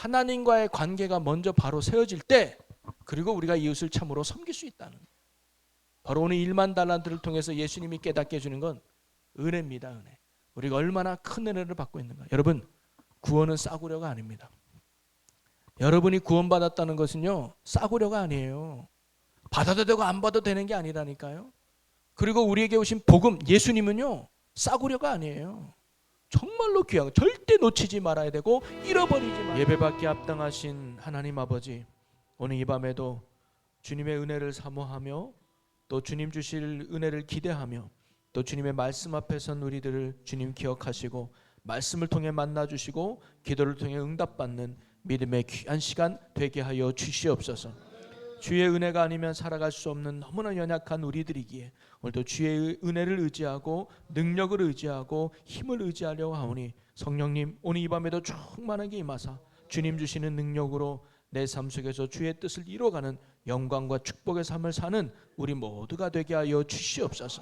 하나님과의 관계가 먼저 바로 세워질 때, 그리고 우리가 이웃을 참으로 섬길 수 있다는 거예요. 바로 오늘 1만 달란트를 통해서 예수님이 깨닫게 해주는 건 은혜입니다. 은혜. 우리가 얼마나 큰 은혜를 받고 있는가. 여러분, 구원은 싸구려가 아닙니다. 여러분이 구원받았다는 것은요, 싸구려가 아니에요. 받아도 되고 안 받아도 되는 게 아니라니까요. 그리고 우리에게 오신 복음, 예수님은요, 싸구려가 아니에요. 정말로 귀한 거, 절대 놓치지 말아야 되고 잃어버리지 말아야. 예배받기 합당하신 하나님 아버지, 오늘 이 밤에도 주님의 은혜를 사모하며 또 주님 주실 은혜를 기대하며 또 주님의 말씀 앞에 선 우리들을 주님 기억하시고 말씀을 통해 만나주시고 기도를 통해 응답받는 믿음의 귀한 시간 되게 하여 주시옵소서. 주의 은혜가 아니면 살아갈 수 없는 너무나 연약한 우리들이기에 오늘도 주의 은혜를 의지하고 능력을 의지하고 힘을 의지하려고 하오니, 성령님 오늘 이 밤에도 충만하게 임하사 주님 주시는 능력으로 내 삶 속에서 주의 뜻을 이뤄가는 영광과 축복의 삶을 사는 우리 모두가 되게 하여 주시옵소서.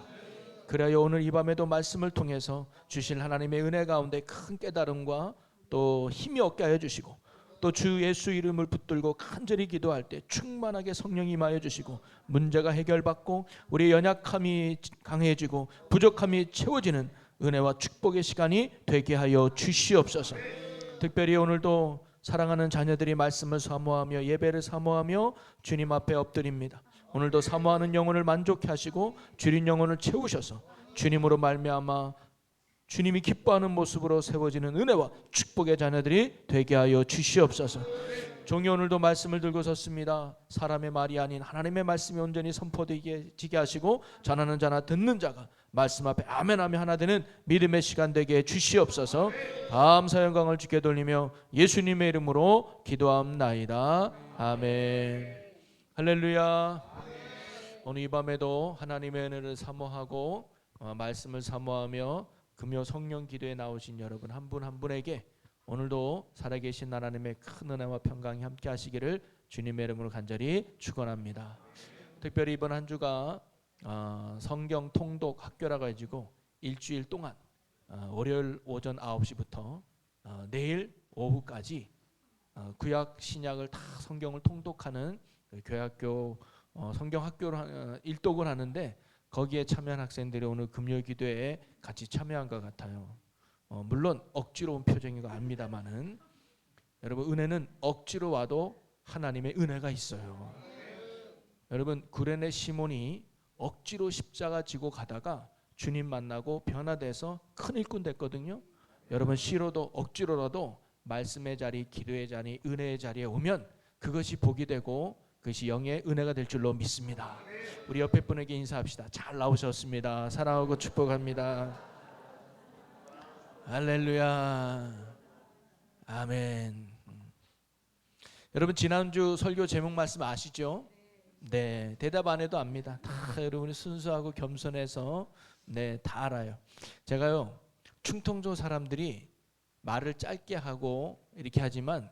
그래야 오늘 이 밤에도 말씀을 통해서 주실 하나님의 은혜 가운데 큰 깨달음과 또 힘이 얻게 하여 주시고, 또 주 예수 이름을 붙들고 간절히 기도할 때 충만하게 성령이 임하여 주시고 문제가 해결받고 우리의 연약함이 강해지고 부족함이 채워지는 은혜와 축복의 시간이 되게 하여 주시옵소서. 특별히 오늘도 사랑하는 자녀들이 말씀을 사모하며 예배를 사모하며 주님 앞에 엎드립니다. 오늘도 사모하는 영혼을 만족해 하시고 주린 영혼을 채우셔서 주님으로 말미암아 주님이 기뻐하는 모습으로 세워지는 은혜와 축복의 자녀들이 되게 하여 주시옵소서. 종이 오늘도 말씀을 들고 섰습니다. 사람의 말이 아닌 하나님의 말씀이 온전히 선포되게 하시고 전하는 자나 듣는 자가 말씀 앞에 아멘하며 하나 되는 믿음의 시간 되게 해 주시옵소서. 감사 영광을 주께 돌리며 예수님의 이름으로 기도함나이다. 아멘. 할렐루야. 오늘 이 밤에도 하나님의 은혜를 사모하고 말씀을 사모하며 금요 성령 기도에 나오신 여러분 한 분 한 분에게 오늘도 살아계신 하나님의 큰 은혜와 평강이 함께 하시기를 주님의 이름으로 간절히 축원합니다. 특별히 이번 한 주가 성경 통독 학교라 가지고 일주일 동안 월요일 오전 9시부터 내일 오후까지 구약 신약을 다 성경을 통독하는 교회학교 성경학교로 일독을 하는데, 거기에 참여한 학생들이 오늘 금요 기도에 같이 참여한 것 같아요. 물론 억지로 온 표정인 거 압니다만은, 여러분 은혜는 억지로 와도 하나님의 은혜가 있어요. 여러분 구레네 시몬이 억지로 십자가 지고 가다가 주님 만나고 변화돼서 큰 일꾼 됐거든요. 여러분 싫어도 억지로라도 말씀의 자리, 기도의 자리, 은혜의 자리에 오면 그것이 복이 되고 그것이 영의 은혜가 될 줄로 믿습니다. 우리 옆에 분에게 인사합시다. 잘 나오셨습니다. 사랑하고 축복합니다. 할렐루야. 아멘. 여러분 지난주 설교 제목 말씀 아시죠? 네, 대답 안 해도 압니다. 다 여러분이 순수하고 겸손해서 다 알아요. 제가요 충청도 사람들이 말을 짧게 하고 이렇게 하지만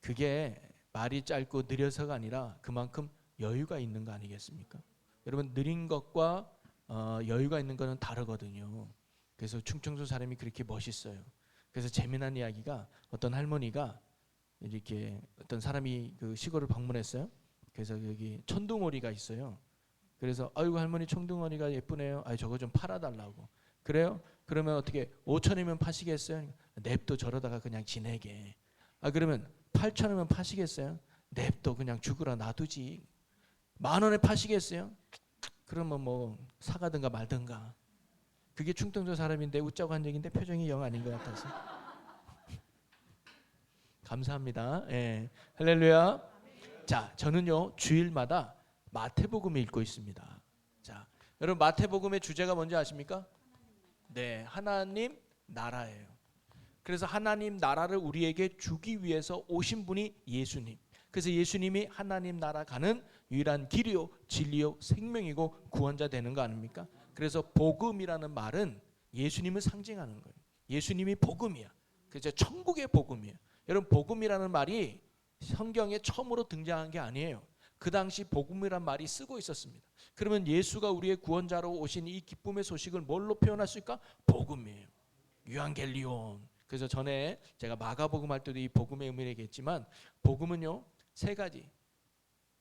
그게 말이 짧고 느려서가 아니라 그만큼 여유가 있는 거 아니겠습니까? 여러분 느린 것과 여유가 있는 거는 다르거든요. 그래서 충청도 사람이 그렇게 멋있어요. 그래서 재미난 이야기가, 어떤 할머니가 이렇게 어떤 사람이 그 시골을 방문했어요. 그래서 여기 천둥오리가 있어요. 그래서 아이고 할머니 천둥오리가 예쁘네요. 아 저거 좀 팔아달라고. 그래요? 그러면 어떻게 5천이면 파시겠어요? 냅둬 저러다가 그냥 지내게. 아 그러면 8천이면 파시겠어요? 냅둬 그냥 죽으라 놔두지. 10,000원에 파시겠어요? 그러면 뭐 사가든가 말든가. 그게 충청도 사람인데 웃자고 한 얘기인데 표정이 영 아닌 것 같아서. 감사합니다. 예. 할렐루야. 자, 저는요 주일마다 마태복음을 읽고 있습니다. 자, 여러분 마태복음의 주제가 뭔지 아십니까? 네, 하나님 나라예요. 그래서 하나님 나라를 우리에게 주기 위해서 오신 분이 예수님. 그래서 예수님이 하나님 나라 가는 유일한 길이요 진리요 생명이고 구원자 되는 거 아닙니까? 그래서 복음이라는 말은 예수님을 상징하는 거예요. 예수님이 복음이야. 그래서 천국의 복음이에요. 여러분 복음이라는 말이 성경에 처음으로 등장한 게 아니에요. 그 당시 복음이란 말이 쓰고 있었습니다. 그러면 예수가 우리의 구원자로 오신 이 기쁨의 소식을 뭘로 표현할 수 있을까? 복음이에요. 유앙겔리온. 그래서 전에 제가 마가복음 할 때도 이 복음의 의미를 얘기했지만 복음은요 3가지.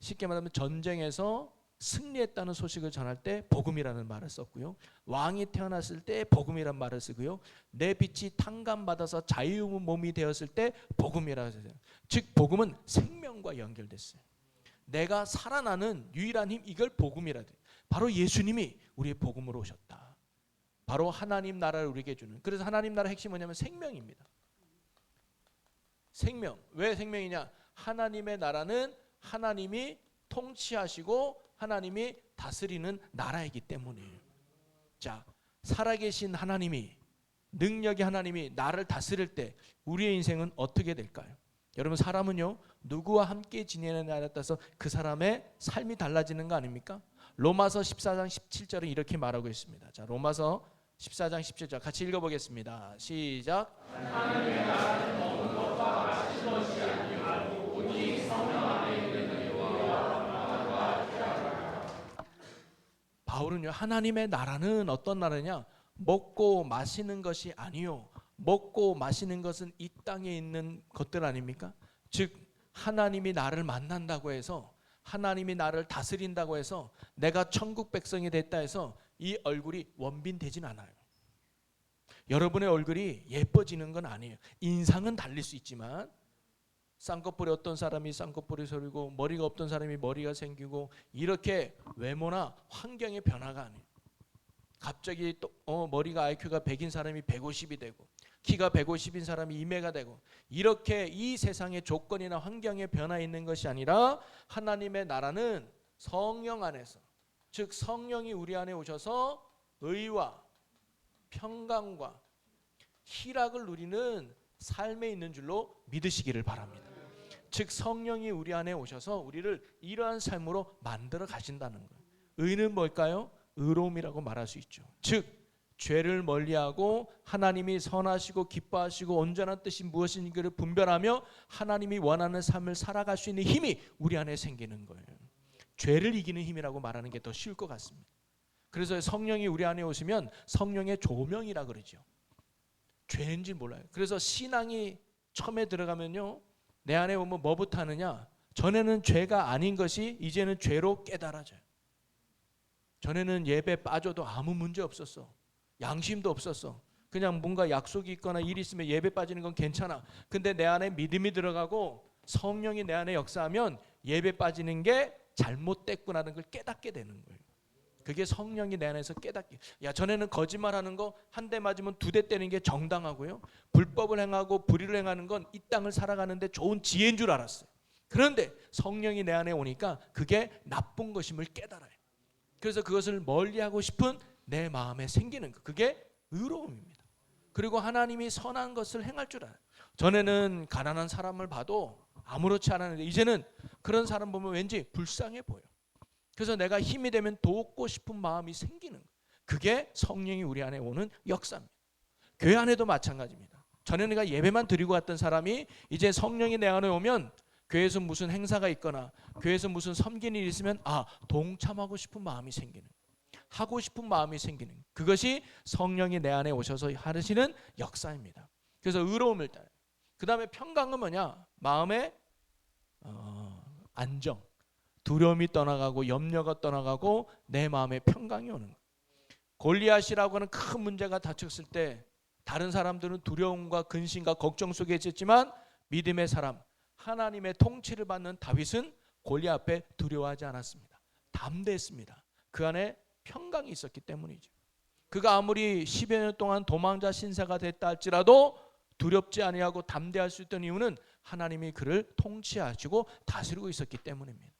쉽게 말하면 전쟁에서 승리했다는 소식을 전할 때 복음이라는 말을 썼고요. 왕이 태어났을 때 복음이라는 말을 쓰고요. 내 빛이 탕감받아서 자유의 몸이 되었을 때 복음이라고 했어요. 즉 복음은 생명과 연결됐어요. 내가 살아나는 유일한 힘, 이걸 복음이라 해요. 바로 예수님이 우리의 복음으로 오셨다. 바로 하나님 나라를 우리에게 주는. 그래서 하나님 나라 핵심이 뭐냐면 생명입니다. 생명. 왜 생명이냐? 하나님의 나라는 하나님이 통치하시고 하나님이 다스리는 나라이기 때문이에요. 자, 살아계신 하나님이, 능력의 하나님이 나를 다스릴 때 우리의 인생은 어떻게 될까요? 여러분, 사람은요 누구와 함께 지내느냐에 따라서 그 사람의 삶이 달라지는 거 아닙니까? 로마서 14장 17절은 이렇게 말하고 있습니다. 자, 로마서 14장 17절 같이 읽어보겠습니다. 시작. 하나님의 나라는 먹는 것과 마시는 것이 아니고 오직 성령 안에 있는 의와 바울은요 하나님의 나라는 어떤 나라냐? 먹고 마시는 것이 아니요, 먹고 마시는 것은 이 땅에 있는 것들 아닙니까? 즉 하나님이 나를 만난다고 해서, 하나님이 나를 다스린다고 해서, 내가 천국 백성이 됐다 해서 이 얼굴이 원빈되진 않아요. 여러분의 얼굴이 예뻐지는 건 아니에요. 인상은 달릴 수 있지만, 쌍꺼풀이 어떤 사람이 쌍꺼풀이 서리고 머리가 없던 사람이 머리가 생기고, 이렇게 외모나 환경의 변화가 아니에요. 갑자기 또 머리가 IQ가 100인 사람이 150이 되고, 키가 150인 사람이 2m 되고, 이렇게 이 세상의 조건이나 환경에 변화 있는 것이 아니라 하나님의 나라는 성령 안에서, 즉 성령이 우리 안에 오셔서 의와 평강과 희락을 누리는 삶에 있는 줄로 믿으시기를 바랍니다. 즉 성령이 우리 안에 오셔서 우리를 이러한 삶으로 만들어 가신다는 거예요. 의는 뭘까요? 의로움이라고 말할 수 있죠. 즉 죄를 멀리하고 하나님이 선하시고 기뻐하시고 온전한 뜻이 무엇인지를 분별하며 하나님이 원하는 삶을 살아갈 수 있는 힘이 우리 안에 생기는 거예요. 죄를 이기는 힘이라고 말하는 게 더 쉬울 것 같습니다. 그래서 성령이 우리 안에 오시면 성령의 조명이라 그러죠. 죄인지 몰라요. 그래서 신앙이 처음에 들어가면요, 내 안에 오면 뭐부터 하느냐? 전에는 죄가 아닌 것이 이제는 죄로 깨달아져요. 전에는 예배 빠져도 아무 문제 없었어. 양심도 없었어. 그냥 뭔가 약속이 있거나 일이 있으면 예배 빠지는 건 괜찮아. 근데 내 안에 믿음이 들어가고 성령이 내 안에 역사하면 예배 빠지는 게 잘못됐구나는 걸 깨닫게 되는 거예요. 그게 성령이 내 안에서 깨닫게. 야, 전에는 거짓말하는 거 한 대 맞으면 2대 때리는 게 정당하고요, 불법을 행하고 불의를 행하는 건 이 땅을 살아가는데 좋은 지혜인 줄 알았어요. 그런데 성령이 내 안에 오니까 그게 나쁜 것임을 깨달아요. 그래서 그것을 멀리하고 싶은 내 마음에 생기는 거, 그게 의로움입니다. 그리고 하나님이 선한 것을 행할 줄 알아요. 전에는 가난한 사람을 봐도 아무렇지 않았는데 이제는 그런 사람 보면 왠지 불쌍해 보여. 그래서 내가 힘이 되면 돕고 싶은 마음이 생기는 거예요. 그게 성령이 우리 안에 오는 역사입니다. 교회 안에도 마찬가지입니다. 전에는 내가 예배만 드리고 갔던 사람이 이제 성령이 내 안에 오면 교회에서 무슨 행사가 있거나 교회에서 무슨 섬기는 일이 있으면 동참하고 싶은 마음이 생기는, 하고 싶은 마음이 생기는, 그것이 성령이 내 안에 오셔서 하시는 역사입니다. 그래서 의로움을 따라요. 그 다음에 평강은 뭐냐? 마음의 안정, 두려움이 떠나가고 염려가 떠나가고 내 마음에 평강이 오는 거예요. 골리앗이라고 하는 큰 문제가 닥쳤을 때 다른 사람들은 두려움과 근심과 걱정 속에 있었지만 믿음의 사람, 하나님의 통치를 받는 다윗은 골리앗 앞에 두려워하지 않았습니다. 담대했습니다. 그 안에 평강이 있었기 때문이죠. 그가 아무리 10여 년 동안 도망자 신세가 됐다 할지라도 두렵지 아니하고 담대할 수 있던 이유는 하나님이 그를 통치하시고 다스리고 있었기 때문입니다.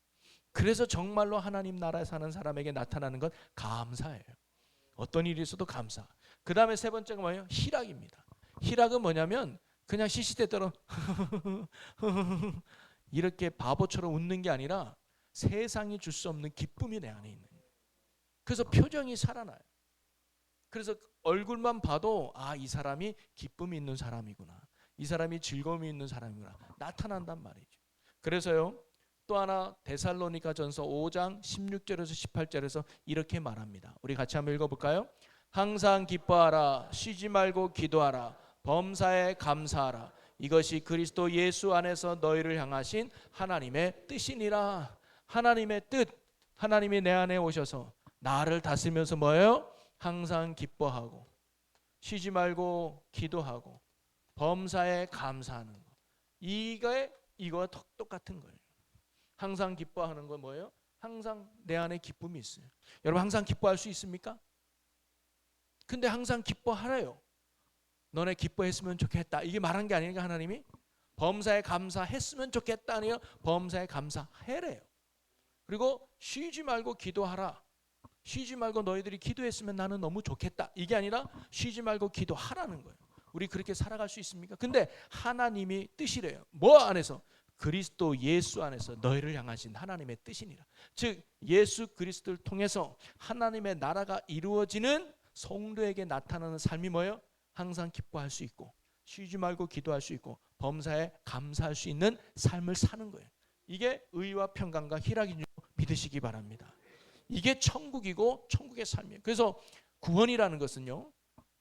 그래서 정말로 하나님 나라에 사는 사람에게 나타나는 건 감사예요. 어떤 일이 있어도 감사. 그 다음에 세 번째가 뭐예요? 희락입니다. 희락은 뭐냐면 그냥 시시때때로 이렇게 바보처럼 웃는 게 아니라 세상이 줄 수 없는 기쁨이 내 안에 있는 거예요. 그래서 표정이 살아나요. 그래서 얼굴만 봐도 이 사람이 기쁨이 있는 사람이구나, 이 사람이 즐거움이 있는 사람이구나 나타난단 말이죠. 그래서요, 또 하나 데살로니가전서 5장 16절에서 18절에서 이렇게 말합니다. 우리 같이 한번 읽어볼까요? 항상 기뻐하라, 쉬지 말고 기도하라, 범사에 감사하라. 이것이 그리스도 예수 안에서 너희를 향하신 하나님의 뜻이니라. 하나님의 뜻, 하나님이 내 안에 오셔서 나를 다스리면서 뭐예요? 항상 기뻐하고 쉬지 말고 기도하고 범사에 감사하는 거. 이거와 똑같은 거예요. 항상 기뻐하는 건 뭐예요? 항상 내 안에 기쁨이 있어요. 여러분 항상 기뻐할 수 있습니까? 근데 항상 기뻐하래요. 너네 기뻐했으면 좋겠다. 이게 말한 게 아니니까 하나님이 범사에 감사했으면 좋겠다 아니에요. 범사에 감사해래요. 그리고 쉬지 말고 기도하라. 쉬지 말고 너희들이 기도했으면 나는 너무 좋겠다. 이게 아니라 쉬지 말고 기도하라는 거예요. 우리 그렇게 살아갈 수 있습니까? 근데 하나님이 뜻이래요. 뭐 안에서? 그리스도 예수 안에서 너희를 향하신 하나님의 뜻이니라. 즉 예수 그리스도를 통해서 하나님의 나라가 이루어지는 성도에게 나타나는 삶이 뭐예요? 항상 기뻐할 수 있고 쉬지 말고 기도할 수 있고 범사에 감사할 수 있는 삶을 사는 거예요. 이게 의와 평강과 희락인 줄 믿으시기 바랍니다. 이게 천국이고 천국의 삶이에요. 그래서 구원이라는 것은요,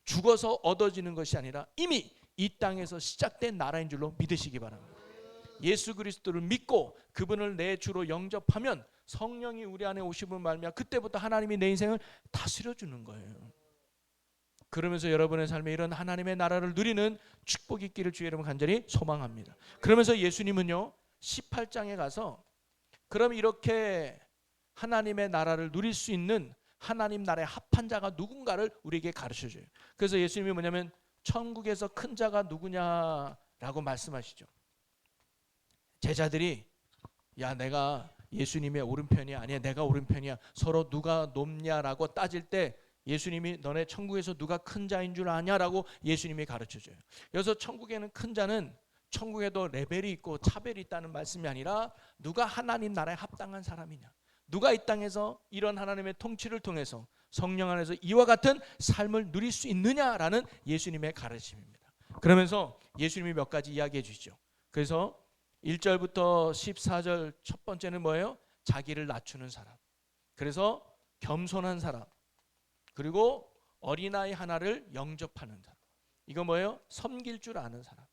죽어서 얻어지는 것이 아니라 이미 이 땅에서 시작된 나라인 줄로 믿으시기 바랍니다. 예수 그리스도를 믿고 그분을 내 주로 영접하면 성령이 우리 안에 오시면 말미암아 그때부터 하나님이 내 인생을 다스려 주는 거예요. 그러면서 여러분의 삶에 이런 하나님의 나라를 누리는 축복이 있기를 주의 이름으로 간절히 소망합니다. 그러면서 예수님은요 18장에 가서 그럼 이렇게 하나님의 나라를 누릴 수 있는 하나님 나라의 합한 자가 누군가를 우리에게 가르쳐줘요. 그래서 예수님이 뭐냐면 천국에서 큰 자가 누구냐라고 말씀하시죠. 제자들이 야 내가 예수님의 오른편이야 아니야 내가 오른편이야 서로 누가 높냐라고 따질 때 예수님이 너네 천국에서 누가 큰 자인 줄 아냐라고 예수님이 가르쳐줘요. 그래서 천국에는 큰 자는 천국에도 레벨이 있고 차별이 있다는 말씀이 아니라 누가 하나님 나라에 합당한 사람이냐, 누가 이 땅에서 이런 하나님의 통치를 통해서 성령 안에서 이와 같은 삶을 누릴 수 있느냐라는 예수님의 가르침입니다. 그러면서 예수님이 몇 가지 이야기해 주시죠. 그래서 1절부터 14절 첫 번째는 뭐예요? 자기를 낮추는 사람, 그래서 겸손한 사람, 그리고 어린아이 하나를 영접하는 사람. 이거 뭐예요? 섬길 줄 아는 사람.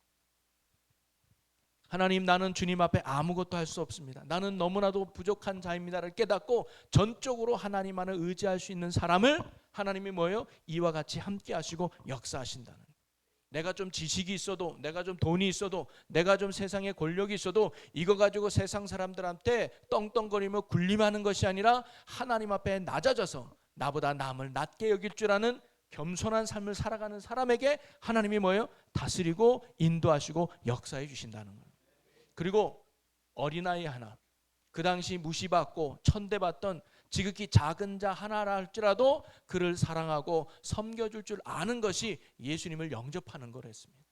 하나님 나는 주님 앞에 아무것도 할 수 없습니다. 나는 너무나도 부족한 자입니다를 깨닫고 전적으로 하나님만을 의지할 수 있는 사람을 하나님이 뭐예요? 이와 같이 함께 하시고 역사하신다는 거예요. 내가 좀 지식이 있어도, 내가 좀 돈이 있어도, 내가 좀 세상에 권력이 있어도 이거 가지고 세상 사람들한테 떵떵거리며 군림하는 것이 아니라 하나님 앞에 낮아져서 나보다 남을 낮게 여길 줄 아는 겸손한 삶을 살아가는 사람에게 하나님이 뭐예요? 다스리고 인도하시고 역사해 주신다는 거예요. 그리고 어린아이 하나, 그 당시 무시받고 천대받던 지극히 작은 자 하나라 할지라도 그를 사랑하고 섬겨줄 줄 아는 것이 예수님을 영접하는 거랬습니다.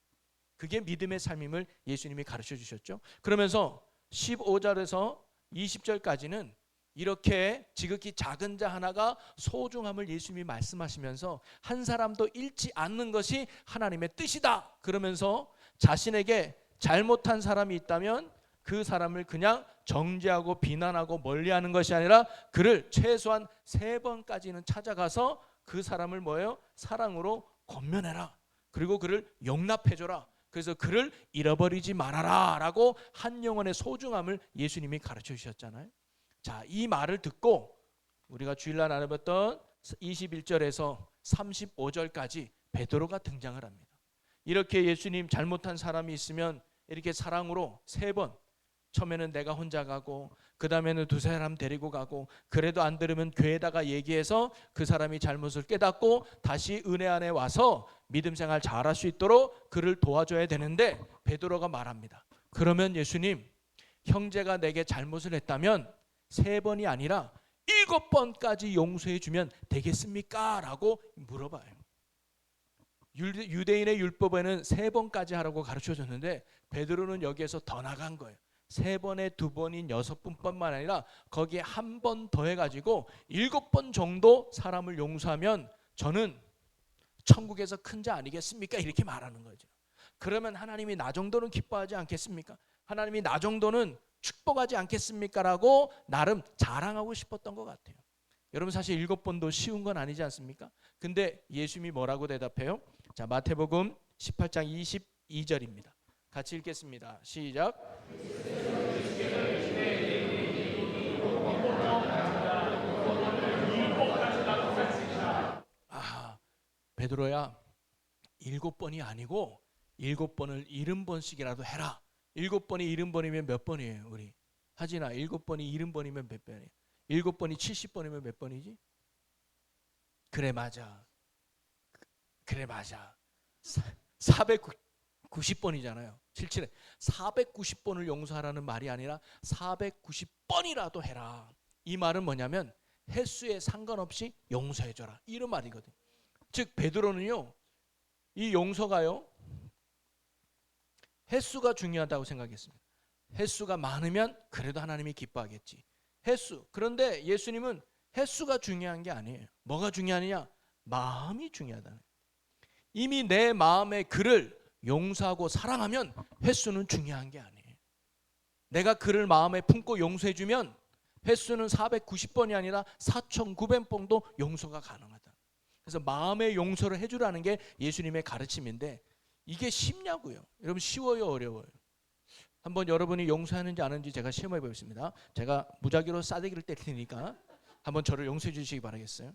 그게 믿음의 삶임을 예수님이 가르쳐 주셨죠. 그러면서 15절에서 20절까지는 이렇게 지극히 작은 자 하나가 소중함을 예수님이 말씀하시면서 한 사람도 잃지 않는 것이 하나님의 뜻이다 그러면서 자신에게 잘못한 사람이 있다면 그 사람을 그냥 정죄하고 비난하고 멀리하는 것이 아니라 그를 최소한 3번까지는 찾아가서 그 사람을 뭐예요? 사랑으로 권면해라. 그리고 그를 용납해줘라. 그래서 그를 잃어버리지 말아라 라고 한 영혼의 소중함을 예수님이 가르쳐 주셨잖아요. 자, 이 말을 듣고 우리가 주일날 나눠봤던 21절에서 35절까지 베드로가 등장을 합니다. 이렇게 예수님 잘못한 사람이 있으면 이렇게 사랑으로 3번, 처음에는 내가 혼자 가고 그 다음에는 2사람 데리고 가고 그래도 안 들으면 교회에다가 얘기해서 그 사람이 잘못을 깨닫고 다시 은혜 안에 와서 믿음 생활 잘할 수 있도록 그를 도와줘야 되는데 베드로가 말합니다. 그러면 예수님, 형제가 내게 잘못을 했다면 3번이 아니라 7번까지 용서해 주면 되겠습니까? 라고 물어봐요. 유대인의 율법에는 3번까지 하라고 가르쳐줬는데 베드로는 여기에서 더 나간 거예요. 3번에 2번인 6번뿐만 아니라 거기에 1번 더해가지고 7번 정도 사람을 용서하면 저는 천국에서 큰 자 아니겠습니까? 이렇게 말하는 거죠. 그러면 하나님이 나 정도는 기뻐하지 않겠습니까? 하나님이 나 정도는 축복하지 않겠습니까? 라고 나름 자랑하고 싶었던 것 같아요. 여러분 사실 7번도 쉬운 건 아니지 않습니까? 근데 예수님이 뭐라고 대답해요? 자, 마태복음 18장 22절입니다. 같이 읽겠습니다. 시작. 베드로야, 7번이 아니고 7번을 70번씩이라도 해라. 7번이 70번이면 몇 번이에요? 우리 하진아, 7번이 70번이면 몇 번이에요? 7번이 70번이면 몇 번이지? 그래 맞아. 그래 맞아. 490번이잖아요. 77에 490번을 용서하라는 말이 아니라 490번이라도 해라. 이 말은 뭐냐면 횟수에 상관없이 용서해줘라, 이런 말이거든요. 즉 베드로는요, 이 용서가요, 횟수가 중요하다고 생각했습니다. 횟수가 많으면 그래도 하나님이 기뻐하겠지. 횟수. 그런데 예수님은 횟수가 중요한 게 아니에요. 뭐가 중요하느냐? 마음이 중요하다는. 이미 내 마음의 그를 용서하고 사랑하면 횟수는 중요한 게 아니에요. 내가 그를 마음에 품고 용서해주면 횟수는 490번이 아니라 4900번도 용서가 가능하다. 그래서 마음의 용서를 해주라는 게 예수님의 가르침인데, 이게 쉽냐고요? 여러분, 쉬워요, 어려워요? 한번 여러분이 용서하는지 안 하는지 제가 시험해 보겠습니다. 제가 무작위로 싸대기를 때릴 테니까 한번 저를 용서해 주시기 바라겠어요.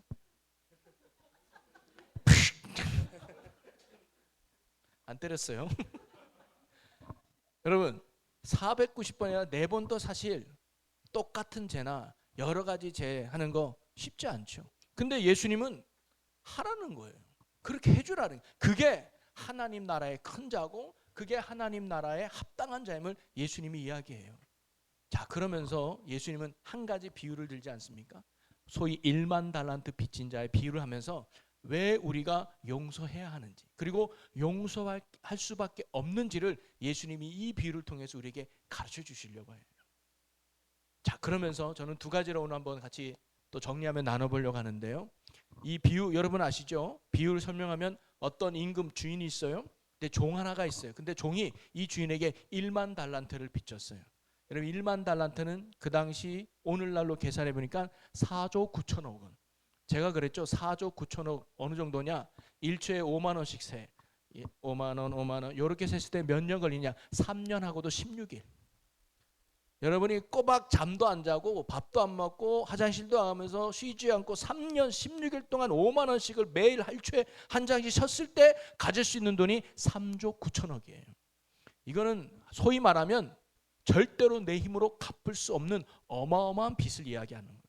안 때렸어요. 여러분, 490번이나 4번도 사실 똑같은 죄나 여러 가지 죄 하는 거 쉽지 않죠. 근데 예수님은 하라는 거예요. 그렇게 해주라는 거예요. 그게 하나님 나라의 큰 자고 그게 하나님 나라의 합당한 자임을 예수님이 이야기해요. 자, 그러면서 예수님은 한 가지 비유를 들지 않습니까? 소위 1만 달란트 빚진 자의 비유를 하면서 왜 우리가 용서해야 하는지, 그리고 용서할 수밖에 없는지를 예수님이 이 비유를 통해서 우리에게 가르쳐 주시려고 해요. 자, 그러면서 저는 두 가지로 오늘 한번 같이 또 정리하며 나눠보려고 하는데요. 이 비유 여러분 아시죠? 비유를 설명하면 어떤 임금 주인이 있어요. 근데 종 하나가 있어요. 근데 종이 이 주인에게 1만 달란트를 빚졌어요. 여러분, 1만 달란트는 그 당시 오늘날로 계산해 보니까 4조 9천억 원. 제가 그랬죠. 4조 9천억 어느 정도냐? 1초에 5만 원씩 세. 5만 원, 5만 원. 이렇게 셌을 때 몇 년 걸리냐? 3년하고도 16일. 여러분이 꼬박 잠도 안 자고 밥도 안 먹고 화장실도 안 하면서 쉬지 않고 3년 16일 동안 5만 원씩을 매일 할초에 한 장씩 셨을 때 가질 수 있는 돈이 3조 9천억이에요. 이거는 소위 말하면 절대로 내 힘으로 갚을 수 없는 어마어마한 빚을 이야기하는 거예요.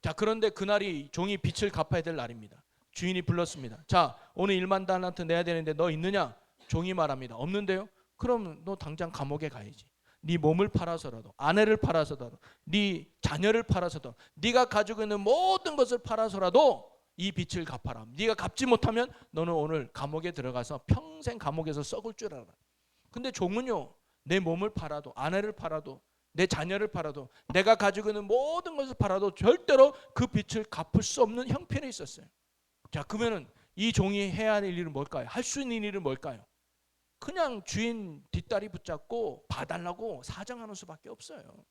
자, 그런데 그날이 종이 빚을 갚아야 될 날입니다. 주인이 불렀습니다. 자, 오늘 1만 달란트 내야 되는데 너 있느냐? 종이 말합니다. 없는데요? 그럼 너 당장 감옥에 가야지. 네 몸을 팔아서라도, 아내를 팔아서라도, 네 자녀를 팔아서도, 네가 가지고 있는 모든 것을 팔아서라도 이 빚을 갚아라. 네가 갚지 못하면 너는 오늘 감옥에 들어가서 평생 감옥에서 썩을 줄 알아. 근데 종은요, 내 몸을 팔아도, 아내를 팔아도, 내 자녀를 팔아도, 내가 가지고 있는 모든 것을 팔아도 절대로 그 빚을 갚을 수 없는 형편에 있었어요. 자, 그러면은 이 종이 해야 할 일은 뭘까요? 할 수 있는 일은 뭘까요? 그냥 주인 뒷다리 붙잡고 봐달라고 사정하는 수밖에 없어요.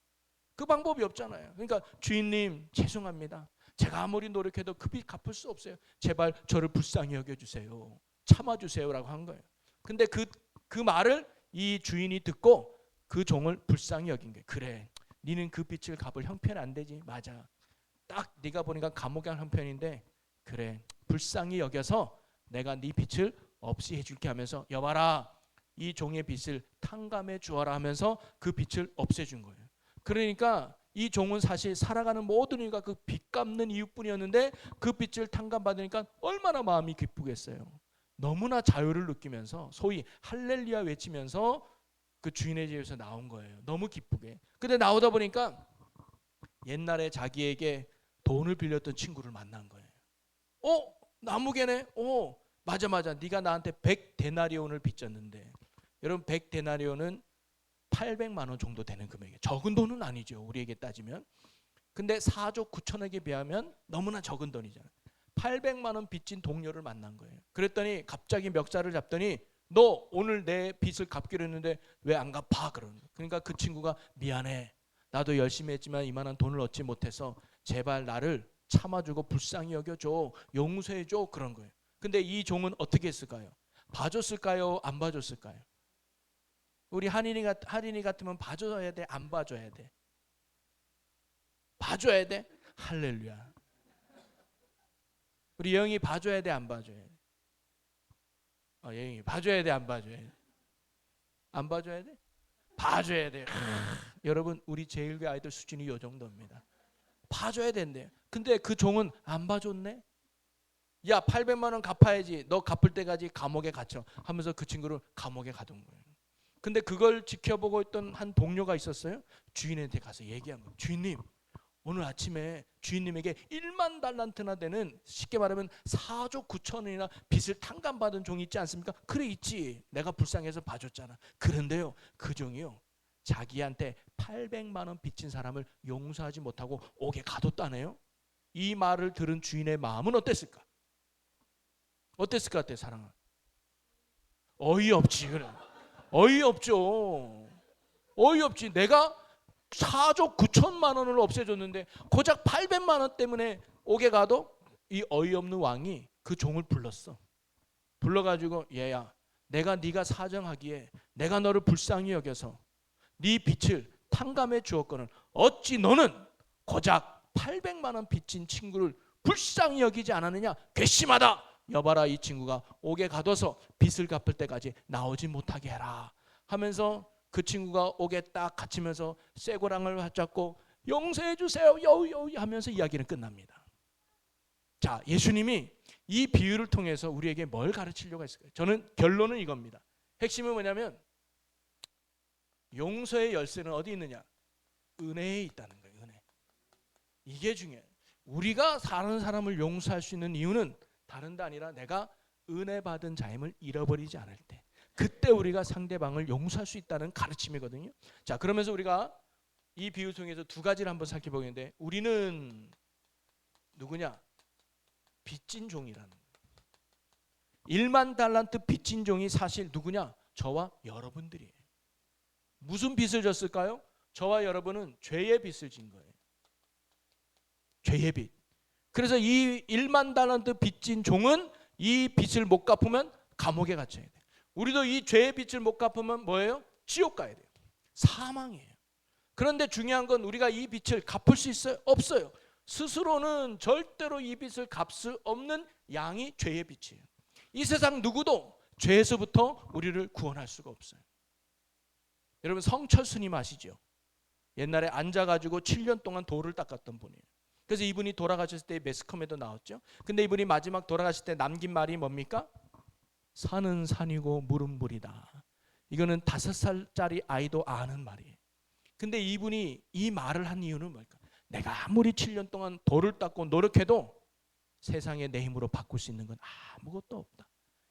그 방법이 없잖아요. 그러니까 주인님 죄송합니다. 제가 아무리 노력해도 그 빚 갚을 수 없어요. 제발 저를 불쌍히 여겨주세요. 참아주세요라고 한 거예요. 근데 그 말을 이 주인이 듣고 그 종을 불쌍히 여긴 거예요. 그래, 니는 그 빚을 갚을 형편이 안 되지. 맞아. 딱 네가 보니까 감옥에 한 형편인데 그래, 불쌍히 여겨서 내가 네 빚을 없이 해줄게 하면서 여봐라, 이 종의 빚을 탕감해 주어라 하면서 그 빚을 없애준 거예요. 그러니까 이 종은 사실 살아가는 모든 이유가 그 빚 갚는 이유뿐이었는데 그 빚을 탕감받으니까 얼마나 마음이 기쁘겠어요. 너무나 자유를 느끼면서 소위 할렐루야 외치면서 그 주인의 집에서 나온 거예요. 너무 기쁘게. 근데 나오다 보니까 옛날에 자기에게 돈을 빌렸던 친구를 만난 거예요. 나무개네? 맞아. 네가 나한테 100데나리온을 빚졌는데, 여러분 100데나리온은 800만 원 정도 되는 금액이에요. 적은 돈은 아니죠, 우리에게 따지면. 근데 4조 9천억에 비하면 너무나 적은 돈이잖아요. 800만 원 빚진 동료를 만난 거예요. 그랬더니 갑자기 멱살을 잡더니 너 오늘 내 빚을 갚기로 했는데 왜 안 갚아? 그러는 거예요. 그러니까 그 친구가 미안해. 나도 열심히 했지만 이만한 돈을 얻지 못해서 제발 나를 참아주고 불쌍히 여겨줘. 용서해줘. 그런 거예요. 근데 이 종은 어떻게 했을까요? 봐줬을까요? 안 봐줬을까요? 우리 한인이 같으면 봐줘야 돼? 안 봐줘야 돼? 봐줘야 돼? 할렐루야. 우리 영이 봐줘야 돼? 안 봐줘야 돼? 영이 봐줘야 돼? 안 봐줘야 돼? 안 봐줘야 돼? 봐줘야 돼. 여러분, 우리 제1교회 아이들 수준이 이 정도입니다. 봐줘야 된대요. 근데 그 종은 안 봐줬네? 야, 800만 원 갚아야지. 너 갚을 때까지 감옥에 갇혀. 하면서 그 친구를 감옥에 가둔 거예요. 근데 그걸 지켜보고 있던 한 동료가 있었어요. 주인한테 가서 얘기한 거예요. 주인님, 오늘 아침에 주인님에게 1만 달란트나 되는, 쉽게 말하면 4조 9천원이나 빚을 탕감받은 종이 있지 않습니까? 그래, 있지. 내가 불쌍해서 봐줬잖아. 그런데요, 그 종이요, 자기한테 800만 원 빚진 사람을 용서하지 못하고 옥에 가뒀다네요. 이 말을 들은 주인의 마음은 어땠을까? 어땠을 것 같아요, 사랑은? 어이없지. 그래, 어이없죠. 어이없지. 내가 4조 9천만 원을 없애줬는데 고작 800만 원 때문에 옥에 가도 이 어이없는 왕이 그 종을 불렀어. 불러가지고, 얘야, 내가 네가 사정하기에 내가 너를 불쌍히 여겨서 네 빚을 탕감해 주었거늘 어찌 너는 고작 800만 원 빚진 친구를 불쌍히 여기지 않았느냐? 괘씸하다. 여봐라, 이 친구가 옥에 가둬서 빚을 갚을 때까지 나오지 못하게 해라 하면서 그 친구가 옥에 딱 갇히면서 쇠고랑을 붙잡고 용서해 주세요 여우 하면서 이야기는 끝납니다. 자, 예수님이 이 비유를 통해서 우리에게 뭘 가르치려고 했을까요? 저는 결론은 이겁니다. 핵심은 뭐냐면, 용서의 열쇠는 어디 있느냐? 은혜에 있다는 거예요. 은혜. 이게 중요해요. 우리가 다른 사람을 용서할 수 있는 이유는 다른 데 아니라 내가 은혜 받은 자임을 잃어버리지 않을 때, 그때 우리가 상대방을 용서할 수 있다는 가르침이거든요. 자, 그러면서 우리가 이 비유 통해서 두 가지를 한번 살펴보겠는데, 우리는 누구냐? 빚진 종이라는 거예요. 1만 달란트 빚진 종이 사실 누구냐? 저와 여러분들이에요. 무슨 빚을 졌을까요? 저와 여러분은 죄의 빚을 진 거예요. 죄의 빚. 그래서 이 1만 달란트 빚진 종은 이 빚을 못 갚으면 감옥에 갇혀야 돼요. 우리도 이 죄의 빚을 못 갚으면 뭐예요? 지옥 가야 돼요. 사망이에요. 그런데 중요한 건 우리가 이 빚을 갚을 수 있어요? 없어요. 스스로는 절대로 이 빚을 갚을 수 없는 양이 죄의 빚이에요. 이 세상 누구도 죄에서부터 우리를 구원할 수가 없어요. 여러분, 성철스님 아시죠? 옛날에 앉아가지고 7년 동안 돌을 닦았던 분이에요. 그래서 이분이 돌아가셨을 때 매스컴에도 나왔죠. 근데 이분이 마지막 돌아가실 때 남긴 말이 뭡니까? 산은 산이고 물은 물이다. 이거는 5살짜리 아이도 아는 말이에요. 근데 이분이 이 말을 한 이유는 뭘까? 내가 아무리 7년 동안 돌을 닦고 노력해도 세상에 내 힘으로 바꿀 수 있는 건 아무것도 없다.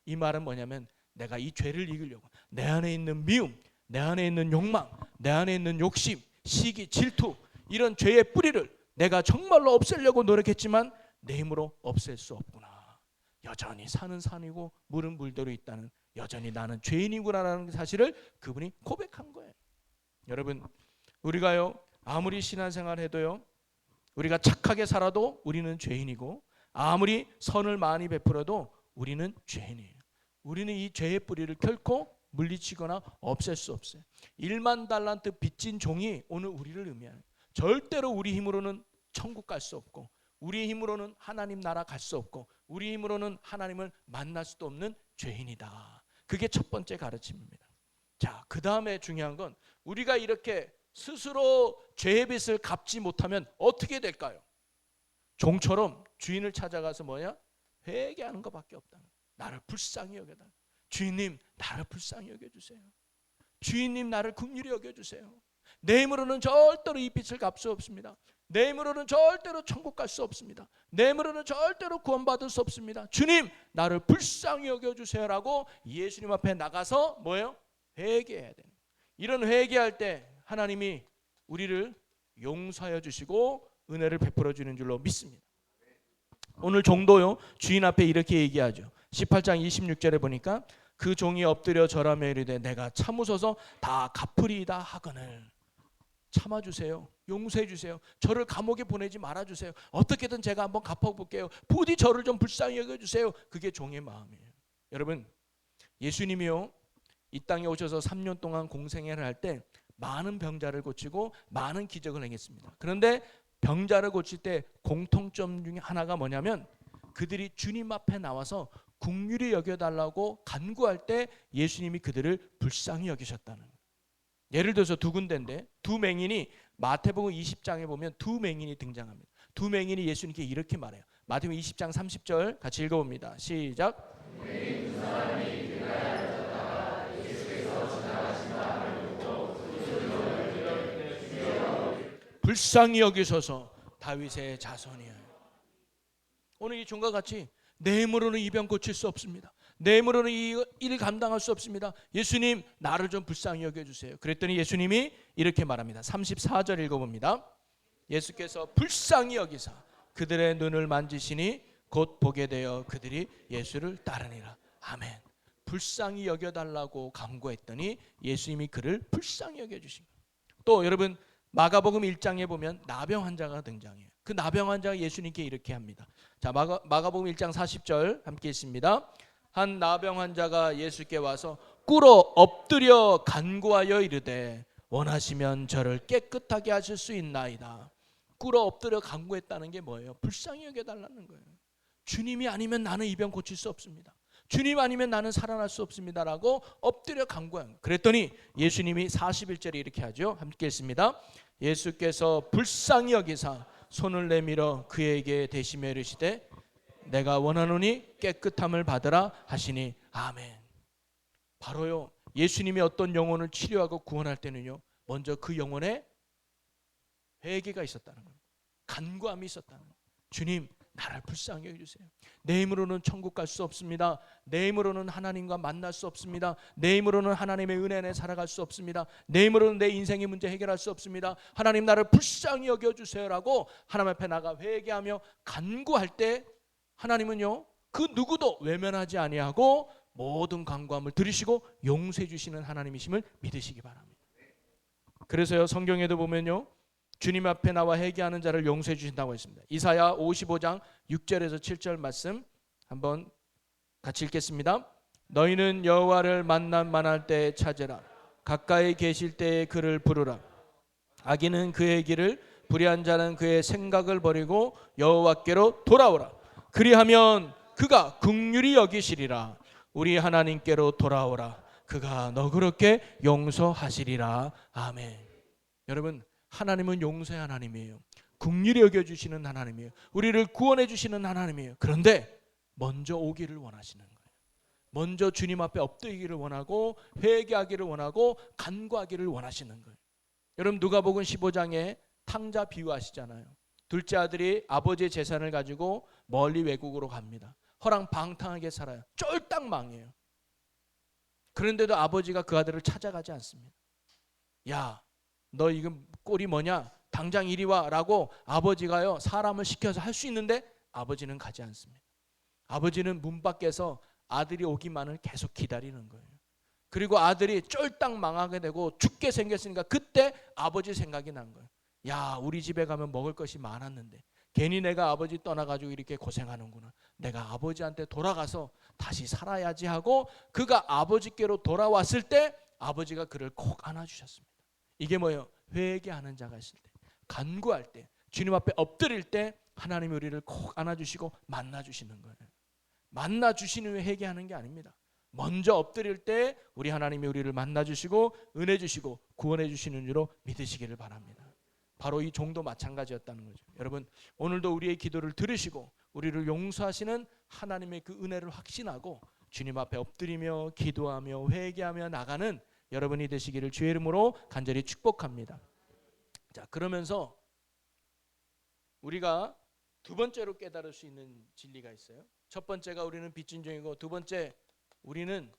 이 말은 뭐냐면, 내가 이 죄를 이기려고 내 안에 있는 미움, 내 안에 있는 욕망, 내 안에 있는 욕심, 시기, 질투, 이런 죄의 뿌리를 내가 정말로 없애려고 노력했지만 내 힘으로 없앨 수 없구나. 여전히 산은 산이고 물은 물대로 있다는, 여전히 나는 죄인이구나라는 사실을 그분이 고백한 거예요. 여러분, 우리가요, 아무리 신앙생활을 해도요, 우리가 착하게 살아도 우리는 죄인이고, 아무리 선을 많이 베풀어도 우리는 죄인이에요. 우리는 이 죄의 뿌리를 결코 물리치거나 없앨 수 없어요. 1만 달란트 빚진 종이 오늘 우리를 의미하는, 절대로 우리 힘으로는 천국 갈 수 없고, 우리 힘으로는 하나님 나라 갈 수 없고, 우리 힘으로는 하나님을 만날 수도 없는 죄인이다. 그게 첫 번째 가르침입니다. 자, 그 다음에 중요한 건, 우리가 이렇게 스스로 죄의 빚을 갚지 못하면 어떻게 될까요? 종처럼 주인을 찾아가서 뭐냐? 회개하는 것밖에 없다는 거예요. 나를 불쌍히 여겨달라. 주인님, 나를 불쌍히 여겨주세요. 주인님, 나를 긍휼히 여겨주세요. 내 힘으로는 절대로 이 빚을 갚을 수 없습니다. 내 힘으로는 절대로 천국 갈 수 없습니다. 내 힘으로는 절대로 구원받을 수 없습니다. 주님, 나를 불쌍히 여겨주세요라고 예수님 앞에 나가서 뭐예요? 회개해야 돼요. 이런 회개할 때 하나님이 우리를 용서하여 주시고 은혜를 베풀어 주는 줄로 믿습니다. 오늘 종도요, 주인 앞에 이렇게 얘기하죠. 18장 26절에 보니까, 그 종이 엎드려 절하며 이르되 내가 참으소서 다 갚으리이다 하거늘. 참아주세요. 용서해 주세요. 저를 감옥에 보내지 말아주세요. 어떻게든 제가 한번 갚아볼게요. 부디 저를 좀 불쌍히 여겨주세요. 그게 종의 마음이에요. 여러분, 예수님이요 이 땅에 오셔서 3년 동안 공생애를 할 때 많은 병자를 고치고 많은 기적을 행했습니다. 그런데 병자를 고칠 때 공통점 중에 하나가 뭐냐면 그들이 주님 앞에 나와서 긍휼히 여겨달라고 간구할 때 예수님이 그들을 불쌍히 여기셨다는 거예요. 예를 들어서 두 군데인데 두 맹인이 마태복음 20장에 보면 두 맹인이 등장합니다. 두 맹인이 예수님께 이렇게 말해요. 마태복음 20장 30절 같이 읽어봅니다. 시작. 불쌍히 여기소서 다윗의 자손이여. 오늘 이 종과 같이 내 힘으로는 이 병 고칠 수 없습니다. 내 힘으로는 이 일을 감당할 수 없습니다. 예수님 나를 좀 불쌍히 여겨주세요. 그랬더니 예수님이 이렇게 말합니다. 34절 읽어봅니다. 예수께서 불쌍히 여기사 그들의 눈을 만지시니 곧 보게 되어 그들이 예수를 따르니라. 아멘. 불쌍히 여겨달라고 간구했더니 예수님이 그를 불쌍히 여겨주신 거예요. 또 여러분 마가복음 1장에 보면 나병 환자가 등장해요. 그 나병 환자가 예수님께 이렇게 합니다. 자, 마가복음 1장 40절 함께 있습니다. 한 나병 환자가 예수께 와서 꿇어 엎드려 간구하여 이르되 원하시면 저를 깨끗하게 하실 수 있나이다. 꿇어 엎드려 간구했다는 게 뭐예요? 불쌍히 여겨달라는 거예요. 주님이 아니면 나는 이 병 고칠 수 없습니다. 주님 아니면 나는 살아날 수 없습니다라고 엎드려 간구한 거예요. 그랬더니 예수님이 41절에 이렇게 하죠. 함께 읽습니다. 예수께서 불쌍히 여기사 손을 내밀어 그에게 대시며 이르시되 내가 원하노니 깨끗함을 받으라 하시니 아멘. 바로요 예수님이 어떤 영혼을 치료하고 구원할 때는요 먼저 그 영혼에 회개가 있었다는 겁니다. 간구함이 있었다는 겁니다. 주님 나를 불쌍히 여겨주세요. 내 힘으로는 천국 갈 수 없습니다. 내 힘으로는 하나님과 만날 수 없습니다. 내 힘으로는 하나님의 은혜 안에 살아갈 수 없습니다. 내 힘으로는 내 인생의 문제 해결할 수 없습니다. 하나님 나를 불쌍히 여겨주세요라고 하나님 앞에 나가 회개하며 간구할 때 하나님은요 그 누구도 외면하지 아니하고 모든 간구함을 들으시고 용서해 주시는 하나님이심을 믿으시기 바랍니다. 그래서요 성경에도 보면요 주님 앞에 나와 회개하는 자를 용서해 주신다고 했습니다. 이사야 55장 6절에서 7절 말씀 한번 같이 읽겠습니다. 너희는 여호와를 만날 때 찾으라. 가까이 계실 때에 그를 부르라. 악인은 그의 길을 불의한 자는 그의 생각을 버리고 여호와께로 돌아오라. 그리하면 그가 긍휼히 여기시리라. 우리 하나님께로 돌아오라. 그가 너그럽게 용서하시리라. 아멘. 여러분 하나님은 용서의 하나님이에요. 긍휼히 여겨주시는 하나님이에요. 우리를 구원해 주시는 하나님이에요. 그런데 먼저 오기를 원하시는 거예요. 먼저 주님 앞에 엎드리기를 원하고 회개하기를 원하고 간구하기를 원하시는 거예요. 여러분 누가복음 15장에 탕자 비유하시잖아요. 둘째 아들이 아버지의 재산을 가지고 멀리 외국으로 갑니다. 허랑방탕하게 살아요. 쫄딱 망해요. 그런데도 아버지가 그 아들을 찾아가지 않습니다. 야, 너 이거 꼴이 뭐냐? 당장 이리 와라고 아버지가요 사람을 시켜서 할 수 있는데 아버지는 가지 않습니다. 아버지는 문 밖에서 아들이 오기만을 계속 기다리는 거예요. 그리고 아들이 쫄딱 망하게 되고 죽게 생겼으니까 그때 아버지 생각이 난 거예요. 야, 우리 집에 가면 먹을 것이 많았는데 괜히 내가 아버지 떠나가지고 이렇게 고생하는구나. 내가 아버지한테 돌아가서 다시 살아야지 하고 그가 아버지께로 돌아왔을 때 아버지가 그를 콕 안아주셨습니다. 이게 뭐예요? 회개하는 자가 있을 때, 간구할 때, 주님 앞에 엎드릴 때 하나님이 우리를 콕 안아주시고 만나주시는 거예요. 만나주시는 후에 회개하는 게 아닙니다. 먼저 엎드릴 때 우리 하나님이 우리를 만나주시고 은혜 주시고 구원해 주시는 줄로 믿으시기를 바랍니다. 바로 이 종도 마찬가지였다는 거죠. 여러분 오늘도 우리의 기도를 들으시고 우리를 용서하시는 하나님의 그 은혜를 확신하고 주님 앞에 엎드리며 기도하며 회개하며 나가는 여러분이 되시기를 주의 이름으로 간절히 축복합니다. 자, 그러면서 우리가 두 번째로 깨달을 수 있는 진리가 있어요. 첫 번째가 우리는 빚진 종이고 두 번째 우리는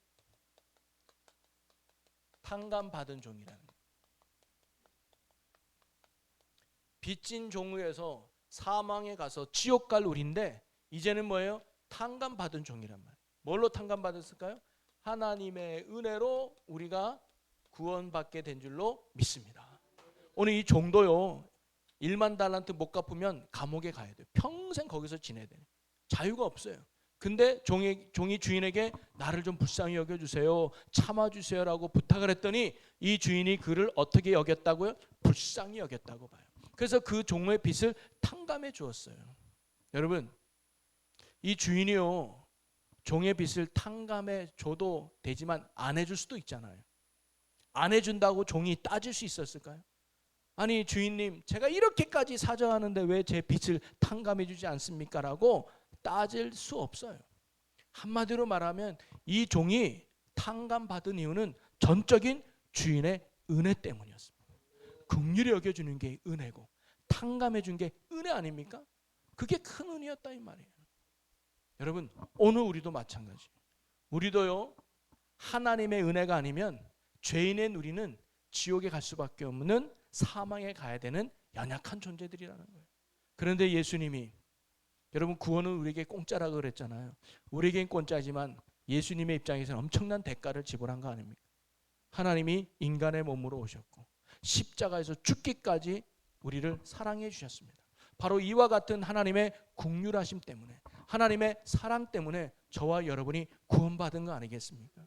탕감받은 종이라는 거예요. 빚진 종에서 사망에 가서 지옥 갈 우리인데 이제는 뭐예요? 탕감받은 종이란 말이에요. 뭘로 탕감받았을까요? 하나님의 은혜로 우리가 구원받게 된 줄로 믿습니다. 오늘 이 종도요 1만 달란트 못 갚으면 감옥에 가야 돼요. 평생 거기서 지내야 돼요. 자유가 없어요. 근데 종이 주인에게 나를 좀 불쌍히 여겨주세요, 참아주세요라고 부탁을 했더니 이 주인이 그를 어떻게 여겼다고요? 불쌍히 여겼다고 봐요. 그래서 그 종의 빚을 탕감해 주었어요. 여러분, 이 주인이요, 종의 빚을 탕감해 줘도 되지만 안 해줄 수도 있잖아요. 안 해준다고 종이 따질 수 있었을까요? 아니 주인님, 제가 이렇게까지 사정하는데 왜 제 빚을 탕감해 주지 않습니까? 라고 따질 수 없어요. 한마디로 말하면 이 종이 탕감받은 이유는 전적인 주인의 은혜 때문이었습니다. 긍휼히 여겨주는 게 은혜고 탕감해 준 게 은혜 아닙니까? 그게 큰 은혜였다 이 말이에요. 여러분, 오늘 우리도 마찬가지예요. 우리도요, 하나님의 은혜가 아니면 죄인의 우리는 지옥에 갈 수밖에 없는, 사망에 가야 되는 연약한 존재들이라는 거예요. 그런데 예수님이, 여러분 구원은 우리에게 공짜라고 그랬잖아요. 우리에겐 공짜지만 예수님의 입장에서는 엄청난 대가를 지불한 거 아닙니까? 하나님이 인간의 몸으로 오셨고 십자가에서 죽기까지 우리를 사랑해 주셨습니다. 바로 이와 같은 하나님의 긍휼하심 때문에, 하나님의 사랑 때문에 저와 여러분이 구원받은 거 아니겠습니까?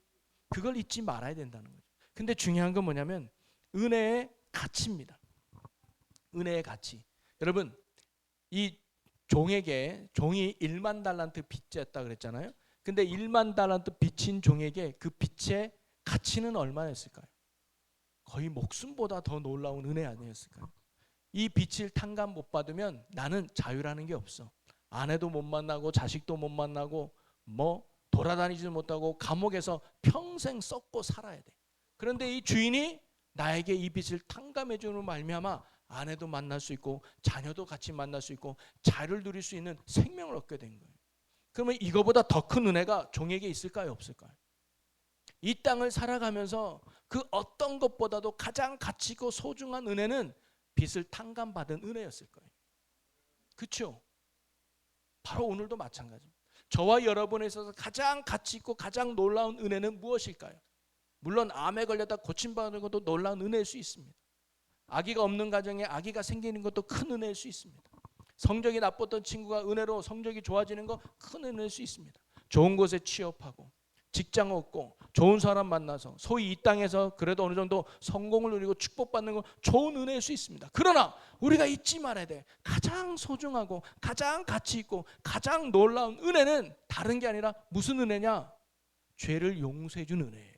그걸 잊지 말아야 된다는 거죠. 근데 중요한 건 뭐냐면 은혜의 가치입니다. 은혜의 가치. 여러분, 이 종에게, 종이 1만 달란트 빚졌다 그랬잖아요. 근데 1만 달란트 빚진 종에게 그 빚의 가치는 얼마였을까요? 거의 목숨보다 더 놀라운 은혜 아니었을까요? 이 빚을 탕감 못 받으면 나는 자유라는 게 없어. 아내도 못 만나고 자식도 못 만나고 뭐 돌아다니지도 못하고 감옥에서 평생 썩고 살아야 돼. 그런데 이 주인이 나에게 이 빚을 탕감해 주는 말미암아 아내도 만날 수 있고 자녀도 같이 만날 수 있고 자유를 누릴 수 있는 생명을 얻게 된 거예요. 그러면 이거보다 더 큰 은혜가 종에게 있을까요, 없을까요? 이 땅을 살아가면서 그 어떤 것보다도 가장 가치 있고 소중한 은혜는 빚을 탕감받은 은혜였을 거예요. 그렇죠? 바로 오늘도 마찬가지입니다. 저와 여러분에 있어서 가장 가치 있고 가장 놀라운 은혜는 무엇일까요? 물론 암에 걸렸다 고침받는 것도 놀라운 은혜일 수 있습니다. 아기가 없는 가정에 아기가 생기는 것도 큰 은혜일 수 있습니다. 성적이 나빴던 친구가 은혜로 성적이 좋아지는 거 큰 은혜일 수 있습니다. 좋은 곳에 취업하고 직장 얻고 좋은 사람 만나서 소위 이 땅에서 그래도 어느 정도 성공을 누리고 축복받는 건 좋은 은혜일 수 있습니다. 그러나 우리가 잊지 말아야 돼, 가장 소중하고 가장 가치 있고 가장 놀라운 은혜는 다른 게 아니라 무슨 은혜냐? 죄를 용서해 준 은혜예요.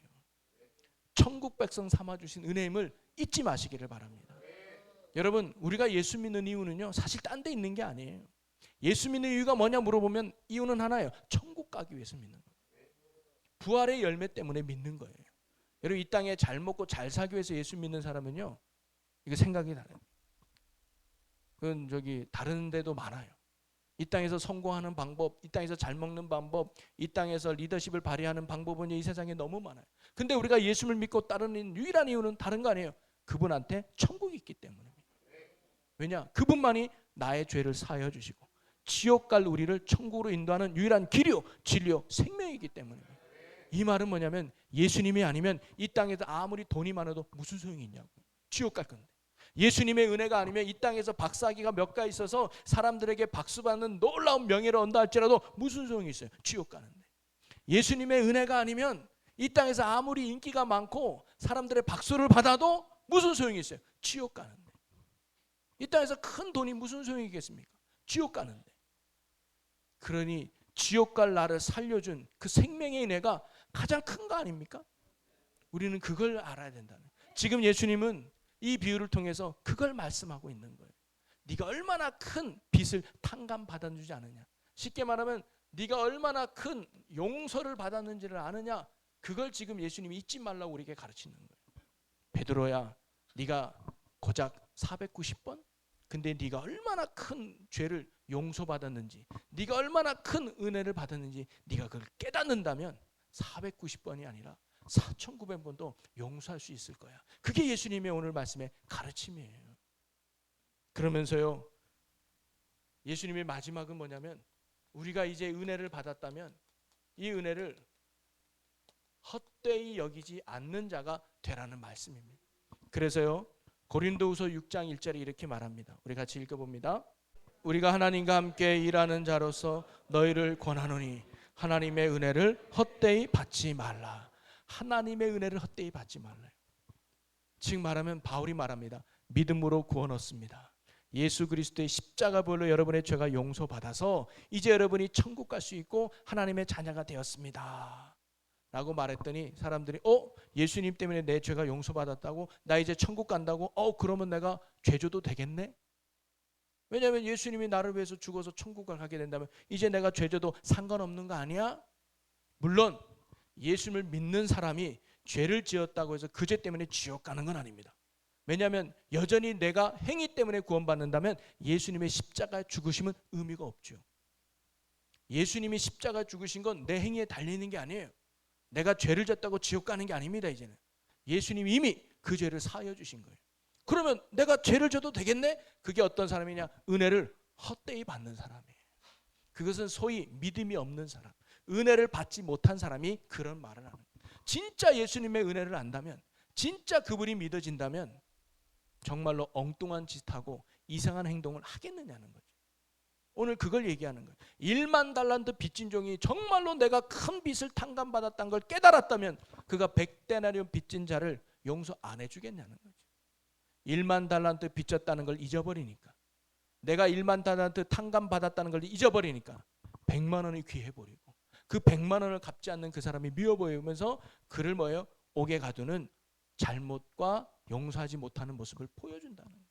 천국 백성 삼아주신 은혜임을 잊지 마시기를 바랍니다. 여러분, 우리가 예수 믿는 이유는요, 사실 딴 데 있는 게 아니에요. 예수 믿는 이유가 뭐냐 물어보면 이유는 하나예요. 천국 가기 위해서 믿는 거예요. 부활의 열매 때문에 믿는 거예요. 여러분, 이 땅에 잘 먹고 잘 살기 위해서 예수 믿는 사람은요, 이거 생각이 달라요. 그건 다른 데도 많아요. 이 땅에서 성공하는 방법, 이 땅에서 잘 먹는 방법, 이 땅에서 리더십을 발휘하는 방법은 이 세상에 너무 많아요. 근데 우리가 예수를 믿고 따르는 유일한 이유는 다른 거 아니에요. 그분한테 천국이 있기 때문입니다. 왜냐? 그분만이 나의 죄를 사하여 주시고 지옥 갈 우리를 천국으로 인도하는 유일한 길이요, 진리요, 생명이기 때문입니다. 이 말은 뭐냐면 예수님이 아니면 이 땅에서 아무리 돈이 많아도 무슨 소용이 있냐고. 지옥 갈 건데. 예수님의 은혜가 아니면 이 땅에서 박사기가 몇 가 있어서 사람들에게 박수받는 놀라운 명예를 얻는다 할지라도 무슨 소용이 있어요? 지옥 가는데. 예수님의 은혜가 아니면 이 땅에서 아무리 인기가 많고 사람들의 박수를 받아도 무슨 소용이 있어요? 지옥 가는데. 이 땅에서 큰 돈이 무슨 소용이 있겠습니까? 지옥 가는데. 그러니 지옥 갈 나를 살려준 그 생명의 은혜가 가장 큰 거 아닙니까? 우리는 그걸 알아야 된다는 거예요. 지금 예수님은 이 비유를 통해서 그걸 말씀하고 있는 거예요. 네가 얼마나 큰 빚을 탕감받았는지 아느냐. 쉽게 말하면 네가 얼마나 큰 용서를 받았는지를 아느냐. 그걸 지금 예수님이 잊지 말라고 우리에게 가르치는 거예요. 베드로야, 네가 고작 490번? 근데 네가 얼마나 큰 죄를 용서받았는지, 네가 얼마나 큰 은혜를 받았는지 네가 그걸 깨닫는다면 490번이 아니라 4,900번도 용서할 수 있을 거야. 그게 예수님의 오늘 말씀의 가르침이에요. 그러면서요, 예수님의 마지막은 뭐냐면 우리가 이제 은혜를 받았다면 이 은혜를 헛되이 여기지 않는 자가 되라는 말씀입니다. 그래서요, 고린도후서 6장 1절에 이렇게 말합니다. 우리 같이 읽어봅니다. 우리가 하나님과 함께 일하는 자로서 너희를 권하노니 하나님의 은혜를 헛되이 받지 말라. 하나님의 은혜를 헛되이 받지 말라. 즉 말하면 바울이 말합니다. 믿음으로 구원 얻습니다. 예수 그리스도의 십자가 보혈로 여러분의 죄가 용서받아서 이제 여러분이 천국 갈 수 있고 하나님의 자녀가 되었습니다 라고 말했더니 사람들이 예수님 때문에 내 죄가 용서받았다고? 나 이제 천국 간다고? 그러면 내가 죄져도 되겠네? 왜냐하면 예수님이 나를 위해서 죽어서 천국을 가게 된다면 이제 내가 죄져도 상관없는 거 아니야? 물론 예수님을 믿는 사람이 죄를 지었다고 해서 그 죄 때문에 지옥 가는 건 아닙니다. 왜냐하면 여전히 내가 행위 때문에 구원받는다면 예수님의 십자가의 죽으심은 의미가 없죠. 예수님이 십자가에 죽으신 건 내 행위에 달리는 게 아니에요. 내가 죄를 졌다고 지옥 가는 게 아닙니다. 이제는 예수님이 이미 그 죄를 사하여 주신 거예요. 그러면 내가 죄를 져도 되겠네? 그게 어떤 사람이냐? 은혜를 헛되이 받는 사람이에요. 그것은 소위 믿음이 없는 사람, 은혜를 받지 못한 사람이 그런 말을 하는 거예요. 진짜 예수님의 은혜를 안다면, 진짜 그분이 믿어진다면 정말로 엉뚱한 짓하고 이상한 행동을 하겠느냐는 거죠. 오늘 그걸 얘기하는 거예요. 1만 달란트 빚진 종이 정말로 내가 큰 빚을 탕감받았다는 걸 깨달았다면 그가 100데나리온 빚진 자를 용서 안 해주겠냐는 거죠. 1만 달란트 빚졌다는 걸 잊어버리니까, 내가 1만 달란트 탕감받았다는 걸 잊어버리니까 100만 원이 귀해버리고 그 100만 원을 갚지 않는 그 사람이 미워 보이면서 그를 옥에 가두는 잘못과 용서하지 못하는 모습을 보여준다는 거예요.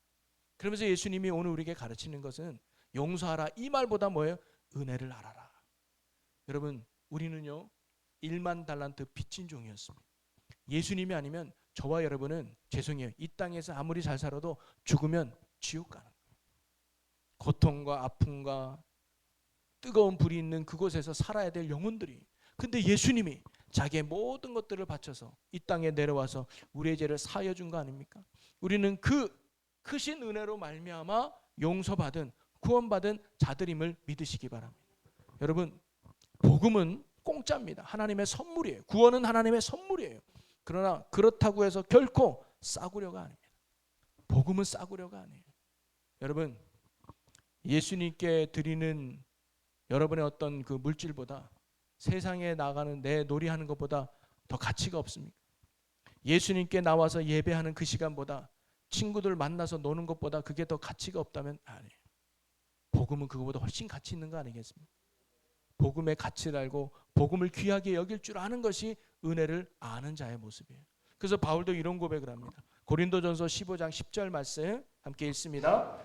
그러면서 예수님이 오늘 우리에게 가르치는 것은 용서하라 이 말보다 은혜를 알아라. 여러분, 우리는요 1만 달란트 빚진 종이었습니다. 예수님이 아니면 저와 여러분은 죄송해요, 이 땅에서 아무리 잘 살아도 죽으면 지옥 가는 거예요. 고통과 아픔과 뜨거운 불이 있는 그곳에서 살아야 될 영혼들이. 근데 예수님이 자기의 모든 것들을 바쳐서 이 땅에 내려와서 우리의 죄를 사하여 준 거 아닙니까? 우리는 그 크신 은혜로 말미암아 용서받은, 구원받은 자들임을 믿으시기 바랍니다. 여러분, 복음은 공짜입니다. 하나님의 선물이에요. 구원은 하나님의 선물이에요. 그러나 그렇다고 해서 결코 싸구려가 아닙니다. 복음은 싸구려가 아니에요. 여러분, 예수님께 드리는 여러분의 어떤 그 물질보다, 세상에 나가는 내 놀이하는 것보다 더 가치가 없습니까? 예수님께 나와서 예배하는 그 시간보다, 친구들 만나서 노는 것보다 그게 더 가치가 없다면 아니에요. 복음은 그거보다 훨씬 가치 있는 거 아니겠습니까? 복음의 가치를 알고 복음을 귀하게 여길 줄 아는 것이 은혜를 아는 자의 모습이에요. 그래서 바울도 이런 고백을 합니다. 고린도전서 15장 10절 말씀 함께 읽습니다.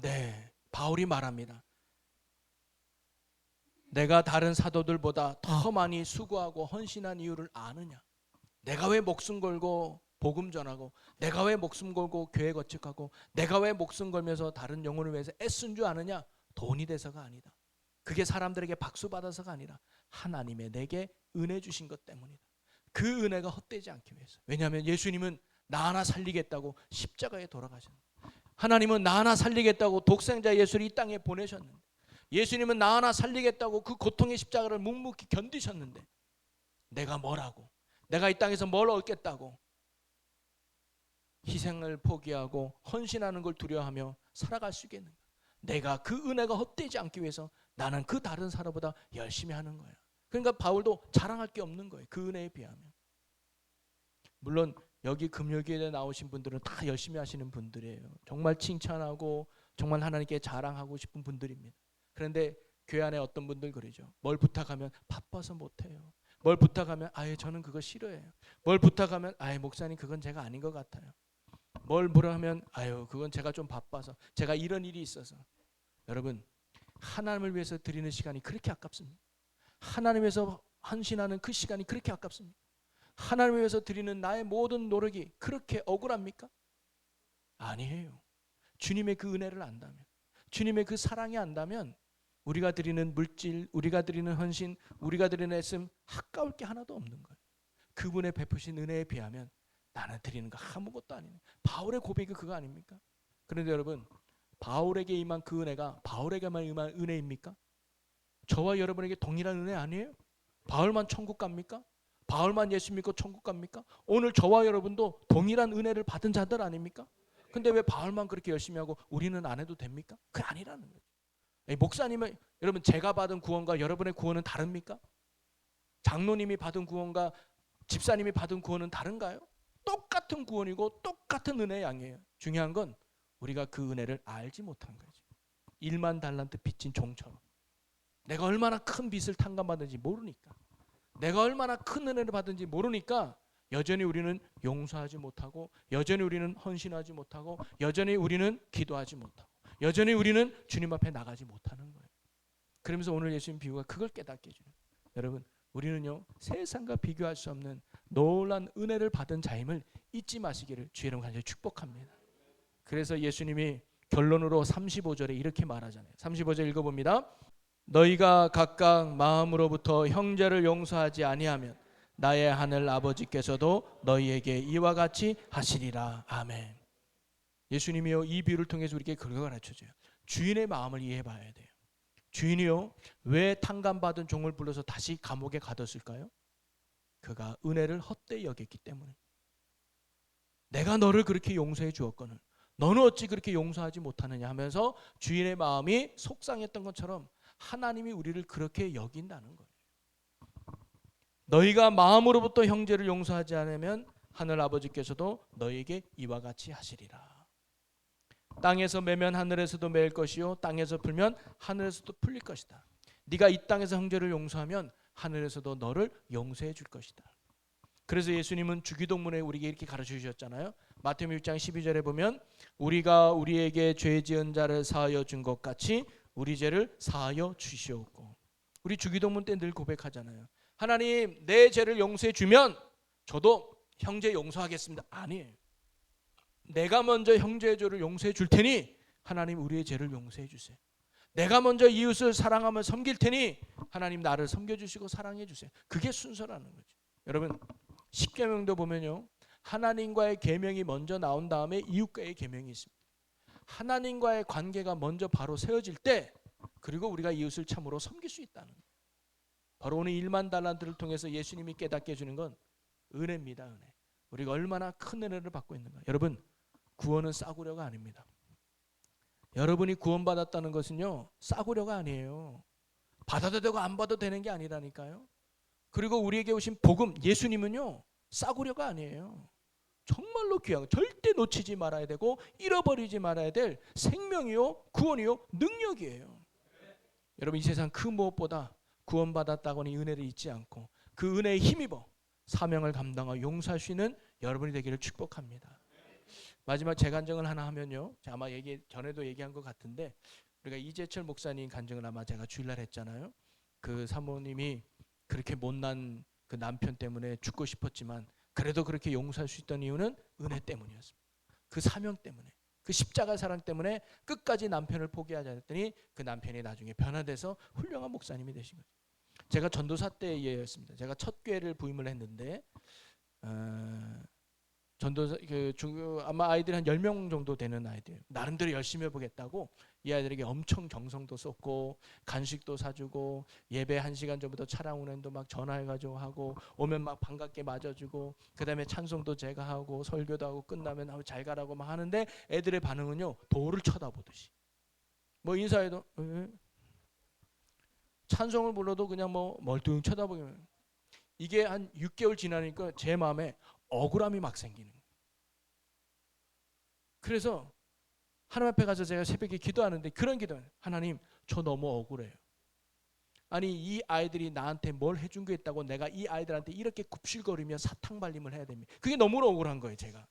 네, 바울이 말합니다. 내가 다른 사도들보다 더 많이 수고하고 헌신한 이유를 아느냐? 내가 왜 목숨 걸고 복음 전하고, 내가 왜 목숨 걸고 교회 거축하고, 내가 왜 목숨 걸면서 다른 영혼을 위해서 애쓴 줄 아느냐? 돈이 돼서가 아니다. 그게 사람들에게 박수 받아서가 아니라 하나님의 내게 은혜 주신 것 때문이다. 그 은혜가 헛되지 않기 위해서. 왜냐하면 예수님은 나 하나 살리겠다고 십자가에 돌아가셨는데, 하나님은 나 하나 살리겠다고 독생자 예수를 이 땅에 보내셨는데, 예수님은 나 하나 살리겠다고 그 고통의 십자가를 묵묵히 견디셨는데, 내가 뭐라고, 내가 이 땅에서 뭘 얻겠다고 희생을 포기하고 헌신하는 걸 두려워하며 살아갈 수 있겠는가? 내가 그 은혜가 헛되지 않기 위해서 나는 그 다른 사람보다 열심히 하는 거야. 그러니까 바울도 자랑할 게 없는 거예요, 그 은혜에 비하면. 물론 여기 금요일에 나오신 분들은 다 열심히 하시는 분들이에요. 정말 칭찬하고 정말 하나님께 자랑하고 싶은 분들입니다. 그런데 교회 안에 어떤 분들 그러죠. 뭘 부탁하면 바빠서 못해요. 뭘 부탁하면 아예 저는 그거 싫어해요. 뭘 부탁하면 아예 목사님 그건 제가 아닌 것 같아요. 뭘 뭐라 하면 아유 그건 제가 좀 바빠서, 제가 이런 일이 있어서. 여러분, 하나님을 위해서 드리는 시간이 그렇게 아깝습니다. 하나님을 위해서 헌신하는 그 시간이 그렇게 아깝습니다. 하나님을 위해서 드리는 나의 모든 노력이 그렇게 억울합니까? 아니에요. 주님의 그 은혜를 안다면, 주님의 그 사랑이 안다면 우리가 드리는 물질, 우리가 드리는 헌신, 우리가 드리는 애씀 아까울 게 하나도 없는 거예요. 그분의 베푸신 은혜에 비하면 나는 드리는 거 아무것도 아니네. 바울의 고백이 그거 아닙니까? 그런데 여러분, 바울에게 임한 그 은혜가 바울에게만 임한 은혜입니까? 저와 여러분에게 동일한 은혜 아니에요? 바울만 천국 갑니까? 바울만 예수 믿고 천국 갑니까? 오늘 저와 여러분도 동일한 은혜를 받은 자들 아닙니까? 근데 왜 바울만 그렇게 열심히 하고 우리는 안 해도 됩니까? 그게 아니라는 거죠. 목사님은, 여러분, 제가 받은 구원과 여러분의 구원은 다릅니까? 장로님이 받은 구원과 집사님이 받은 구원은 다른가요? 똑같은 구원이고 똑같은 은혜의 양이에요. 중요한 건 우리가 그 은혜를 알지 못한 거죠. 1만 달란트 빚진 종처럼 내가 얼마나 큰 빚을 탕감받은지 모르니까, 내가 얼마나 큰 은혜를 받은지 모르니까 여전히 우리는 용서하지 못하고, 여전히 우리는 헌신하지 못하고, 여전히 우리는 기도하지 못하고, 여전히 우리는 주님 앞에 나가지 못하는 거예요. 그러면서 오늘 예수님 비유가 그걸 깨닫게 해주는 거예요. 여러분, 우리는요 세상과 비교할 수 없는 놀란 은혜를 받은 자임을 잊지 마시기를 주의 이름으로 간절히 축복합니다. 그래서 예수님이 결론으로 35절에 이렇게 말하잖아요. 35절 읽어봅니다. 너희가 각각 마음으로부터 형제를 용서하지 아니하면 나의 하늘 아버지께서도 너희에게 이와 같이 하시리라. 아멘. 예수님이요 이 비유를 통해서 우리에게 그걸 가르쳐줘요. 주인의 마음을 이해해 봐야 돼요. 주인이요 왜 탕감받은 종을 불러서 다시 감옥에 가뒀을까요? 그가 은혜를 헛되이 여겼기 때문에. 내가 너를 그렇게 용서해 주었거늘 너는 어찌 그렇게 용서하지 못하느냐 하면서 주인의 마음이 속상했던 것처럼 하나님이 우리를 그렇게 여긴다는 거예요. 너희가 마음으로부터 형제를 용서하지 않으면 하늘 아버지께서도 너희에게 이와 같이 하시리라. 땅에서 매면 하늘에서도 매일 것이요 땅에서 풀면 하늘에서도 풀릴 것이다. 네가 이 땅에서 형제를 용서하면 하늘에서도 너를 용서해 줄 것이다. 그래서 예수님은 주기도문에 우리에게 이렇게 가르쳐 주셨잖아요. 마태복음 6장 12절에 보면 우리가 우리에게 죄 지은 자를 사하여 준 것 같이 우리 죄를 사하여 주시옵고. 우리 주기도문 때 늘 고백하잖아요. 하나님 내 죄를 용서해 주면 저도 형제 용서하겠습니다. 아니에요. 내가 먼저 형제의 죄를 용서해 줄 테니 하나님 우리의 죄를 용서해 주세요. 내가 먼저 이웃을 사랑하며 섬길 테니 하나님 나를 섬겨주시고 사랑해 주세요. 그게 순서라는 거죠. 여러분 십계명도 보면요 하나님과의 계명이 먼저 나온 다음에 이웃과의 계명이 있습니다. 하나님과의 관계가 먼저 바로 세워질 때 그리고 우리가 이웃을 참으로 섬길 수 있다는 거예요. 바로 오늘 1만 달란트를 통해서 예수님이 깨닫게 해주는 건 은혜입니다. 은혜. 우리가 얼마나 큰 은혜를 받고 있는가. 여러분 구원은 싸구려가 아닙니다. 여러분이 구원받았다는 것은요 싸구려가 아니에요. 받아도 되고 안 받아도 되는 게 아니라니까요. 그리고 우리에게 오신 복음 예수님은요 싸구려가 아니에요. 정말로 귀한, 절대 놓치지 말아야 되고 잃어버리지 말아야 될 생명이요 구원이요 능력이에요. 여러분 이 세상 그 무엇보다 구원받았다고니 은혜를 잊지 않고 그 은혜에 힘입어 사명을 감당하고 용서할 수 있는 여러분이 되기를 축복합니다. 마지막 제 간증을 하나 하면요, 아마 전에도 얘기한 것 같은데 우리가 이재철 목사님 간증을 아마 제가 주일날 했잖아요. 그 사모님이 그렇게 못난 그 남편 때문에 죽고 싶었지만 그래도 그렇게 용서할 수 있던 이유는 은혜 때문이었습니다. 그 사명 때문에, 그 십자가 사랑 때문에 끝까지 남편을 포기하지 않았더니 그 남편이 나중에 변화돼서 훌륭한 목사님이 되신 거죠. 제가 전도사 때의 예였습니다. 제가 첫 교회를 부임을 했는데 전도사 아마 아이들이 한 10명 정도 되는 아이들 나름대로 열심히 해보겠다고 이 아이들에게 엄청 정성도 썼고 간식도 사주고 예배 1시간 전부터 차량 운행도 막 전화해가지고 하고 오면 막 반갑게 맞아주고 그 다음에 찬송도 제가 하고 설교도 하고 끝나면 잘 가라고 막 하는데 애들의 반응은요 돌을 쳐다보듯이 뭐 인사해도 찬송을 불러도 그냥 뭐 멀뚱히 쳐다보기만. 이게 한 6개월 지나니까 제 마음에 억울함이 막 생기는 거예요. 그래서 하나님 앞에 가서 제가 새벽에 기도하는데 그런 기도는 하나님 저 너무 억울해요. 아니 이 아이들이 나한테 뭘 해준 게 있다고 내가 이 아이들한테 이렇게 굽실거리며 사탕 발림을 해야 됩니다. 그게 너무 억울한 거예요 제가.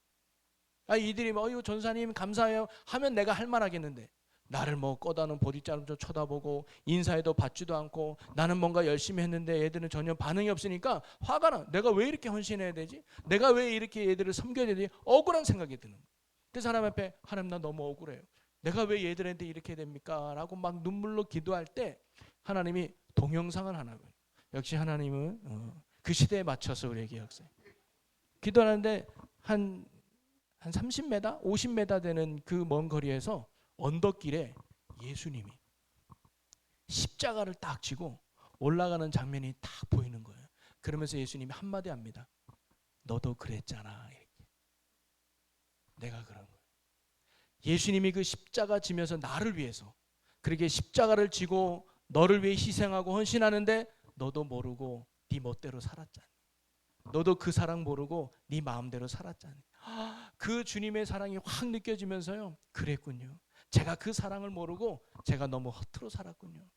아니 이들이 뭐 전사님 감사해요 하면 내가 할 만하겠는데 나를 뭐 꺼다놓은 보디자름 좀 쳐다보고 인사해도 받지도 않고 나는 뭔가 열심히 했는데 얘들은 전혀 반응이 없으니까 화가 나. 내가 왜 이렇게 헌신해야 되지? 내가 왜 이렇게 얘들을 섬겨야 되지? 억울한 생각이 드는 거예요. 그래서 하나님 앞에 하나님 나 너무 억울해요. 내가 왜 얘들한테 이렇게 됩니까? 라고 막 눈물로 기도할 때 하나님이 동영상을 하나 봐요. 역시 하나님은 그 시대에 맞춰서 우리에게 역사해. 기도하는데 한 30m, 50m 되는 그 먼 거리에서 언덕길에 예수님이 십자가를 딱 지고 올라가는 장면이 딱 보이는 거예요. 그러면서 예수님이 한마디 합니다. 너도 그랬잖아. 이렇게. 내가 그런 거예요. 예수님이 그 십자가 지면서 나를 위해서 그렇게 십자가를 지고 너를 위해 희생하고 헌신하는데 너도 모르고 네 멋대로 살았잖아. 너도 그 사랑 모르고 네 마음대로 살았잖아. 그 주님의 사랑이 확 느껴지면서요. 그랬군요. 제가 그 사랑을 모르고 제가 너무 허투루 살았군요.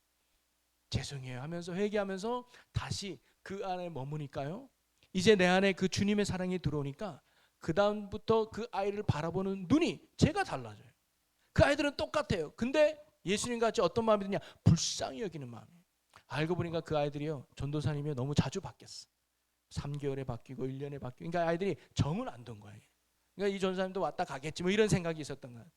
죄송해요 하면서 회개하면서 다시 그 안에 머무니까요. 이제 내 안에 그 주님의 사랑이 들어오니까 그 다음부터 그 아이를 바라보는 눈이 제가 달라져요. 그 아이들은 똑같아요. 근데 예수님 같이 어떤 마음이 드냐? 불쌍히 여기는 마음이에요. 알고 보니까 그 아이들이요. 전도사님이 너무 자주 바뀌었어. 3개월에 바뀌고 1년에 바뀌고. 그러니까 아이들이 정을 안 둔 거예요. 그러니까 이 전도사님도 왔다 가겠지 뭐 이런 생각이 있었던 것 같아요.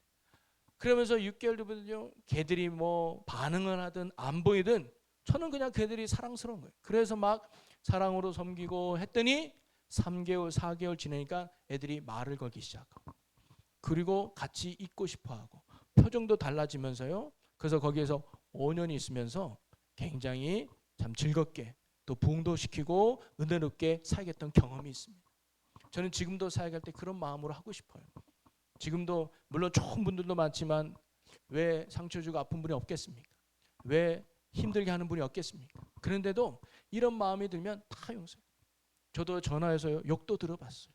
그러면서 6개월 되면요. 걔들이 뭐 반응을 하든 안 보이든 저는 그냥 걔들이 사랑스러운 거예요. 그래서 막 사랑으로 섬기고 했더니 3개월, 4개월 지나니까 애들이 말을 걸기 시작하고 그리고 같이 있고 싶어하고 표정도 달라지면서요. 그래서 거기에서 5년이 있으면서 굉장히 참 즐겁게 또 부흥도 시키고 은혜롭게 사역했던 경험이 있습니다. 저는 지금도 사역할 때 그런 마음으로 하고 싶어요. 지금도 물론 좋은 분들도 많지만 왜 상처 주고 아픈 분이 없겠습니까? 왜 힘들게 하는 분이 없겠습니까? 그런데도 이런 마음이 들면 다 용서해요. 저도 전화해서 욕도 들어봤어요.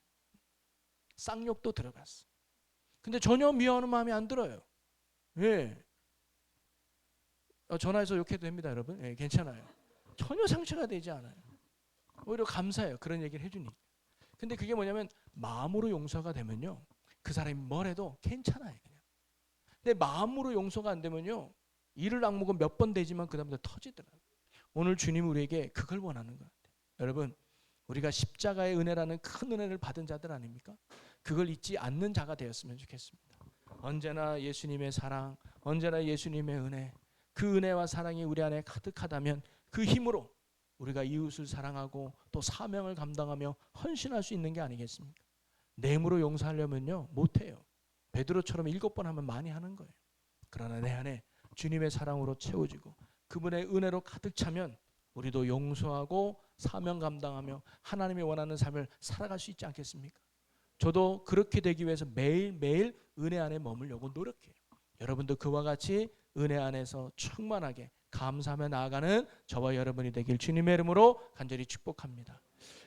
쌍욕도 들어봤어요. 근데 전혀 미워하는 마음이 안 들어요. 예. 전화해서 욕해도 됩니다, 여러분. 예, 괜찮아요. 전혀 상처가 되지 않아요. 오히려 감사해요. 그런 얘기를 해주니까. 근데 그게 뭐냐면 마음으로 용서가 되면요. 그 사람이 뭘 해도 괜찮아요. 그냥. 근데 마음으로 용서가 안 되면요. 이를 악물고 몇 번 되지만 그 다음부터 터지더라고요. 오늘 주님 우리에게 그걸 원하는 것 같아요. 여러분 우리가 십자가의 은혜라는 큰 은혜를 받은 자들 아닙니까? 그걸 잊지 않는 자가 되었으면 좋겠습니다. 언제나 예수님의 사랑, 언제나 예수님의 은혜, 그 은혜와 사랑이 우리 안에 가득하다면 그 힘으로 우리가 이웃을 사랑하고 또 사명을 감당하며 헌신할 수 있는 게 아니겠습니까? 내 힘으로 용서하려면요 못해요. 베드로처럼 7번 하면 많이 하는 거예요. 그러나 내 안에 주님의 사랑으로 채워지고 그분의 은혜로 가득 차면 우리도 용서하고 사명 감당하며 하나님이 원하는 삶을 살아갈 수 있지 않겠습니까? 저도 그렇게 되기 위해서 매일매일 은혜 안에 머물려고 노력해요. 여러분도 그와 같이 은혜 안에서 충만하게 감사하며 나아가는 저와 여러분이 되길 주님의 이름으로 간절히 축복합니다.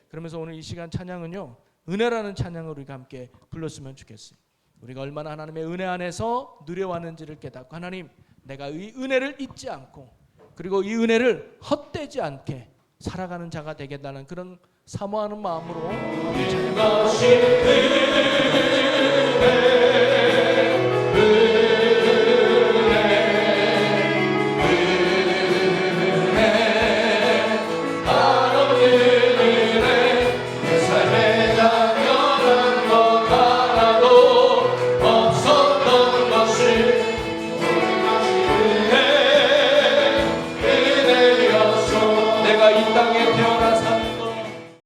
그러면서 오늘 이 시간 찬양은요 은혜라는 찬양을 우리가 함께 불렀으면 좋겠어요. 우리가 얼마나 하나님의 은혜 안에서 누려왔는지를 깨닫고 하나님 내가 이 은혜를 잊지 않고 그리고 이 은혜를 헛되지 않게 살아가는 자가 되겠다는 그런 사모하는 마음으로 찬양합니다.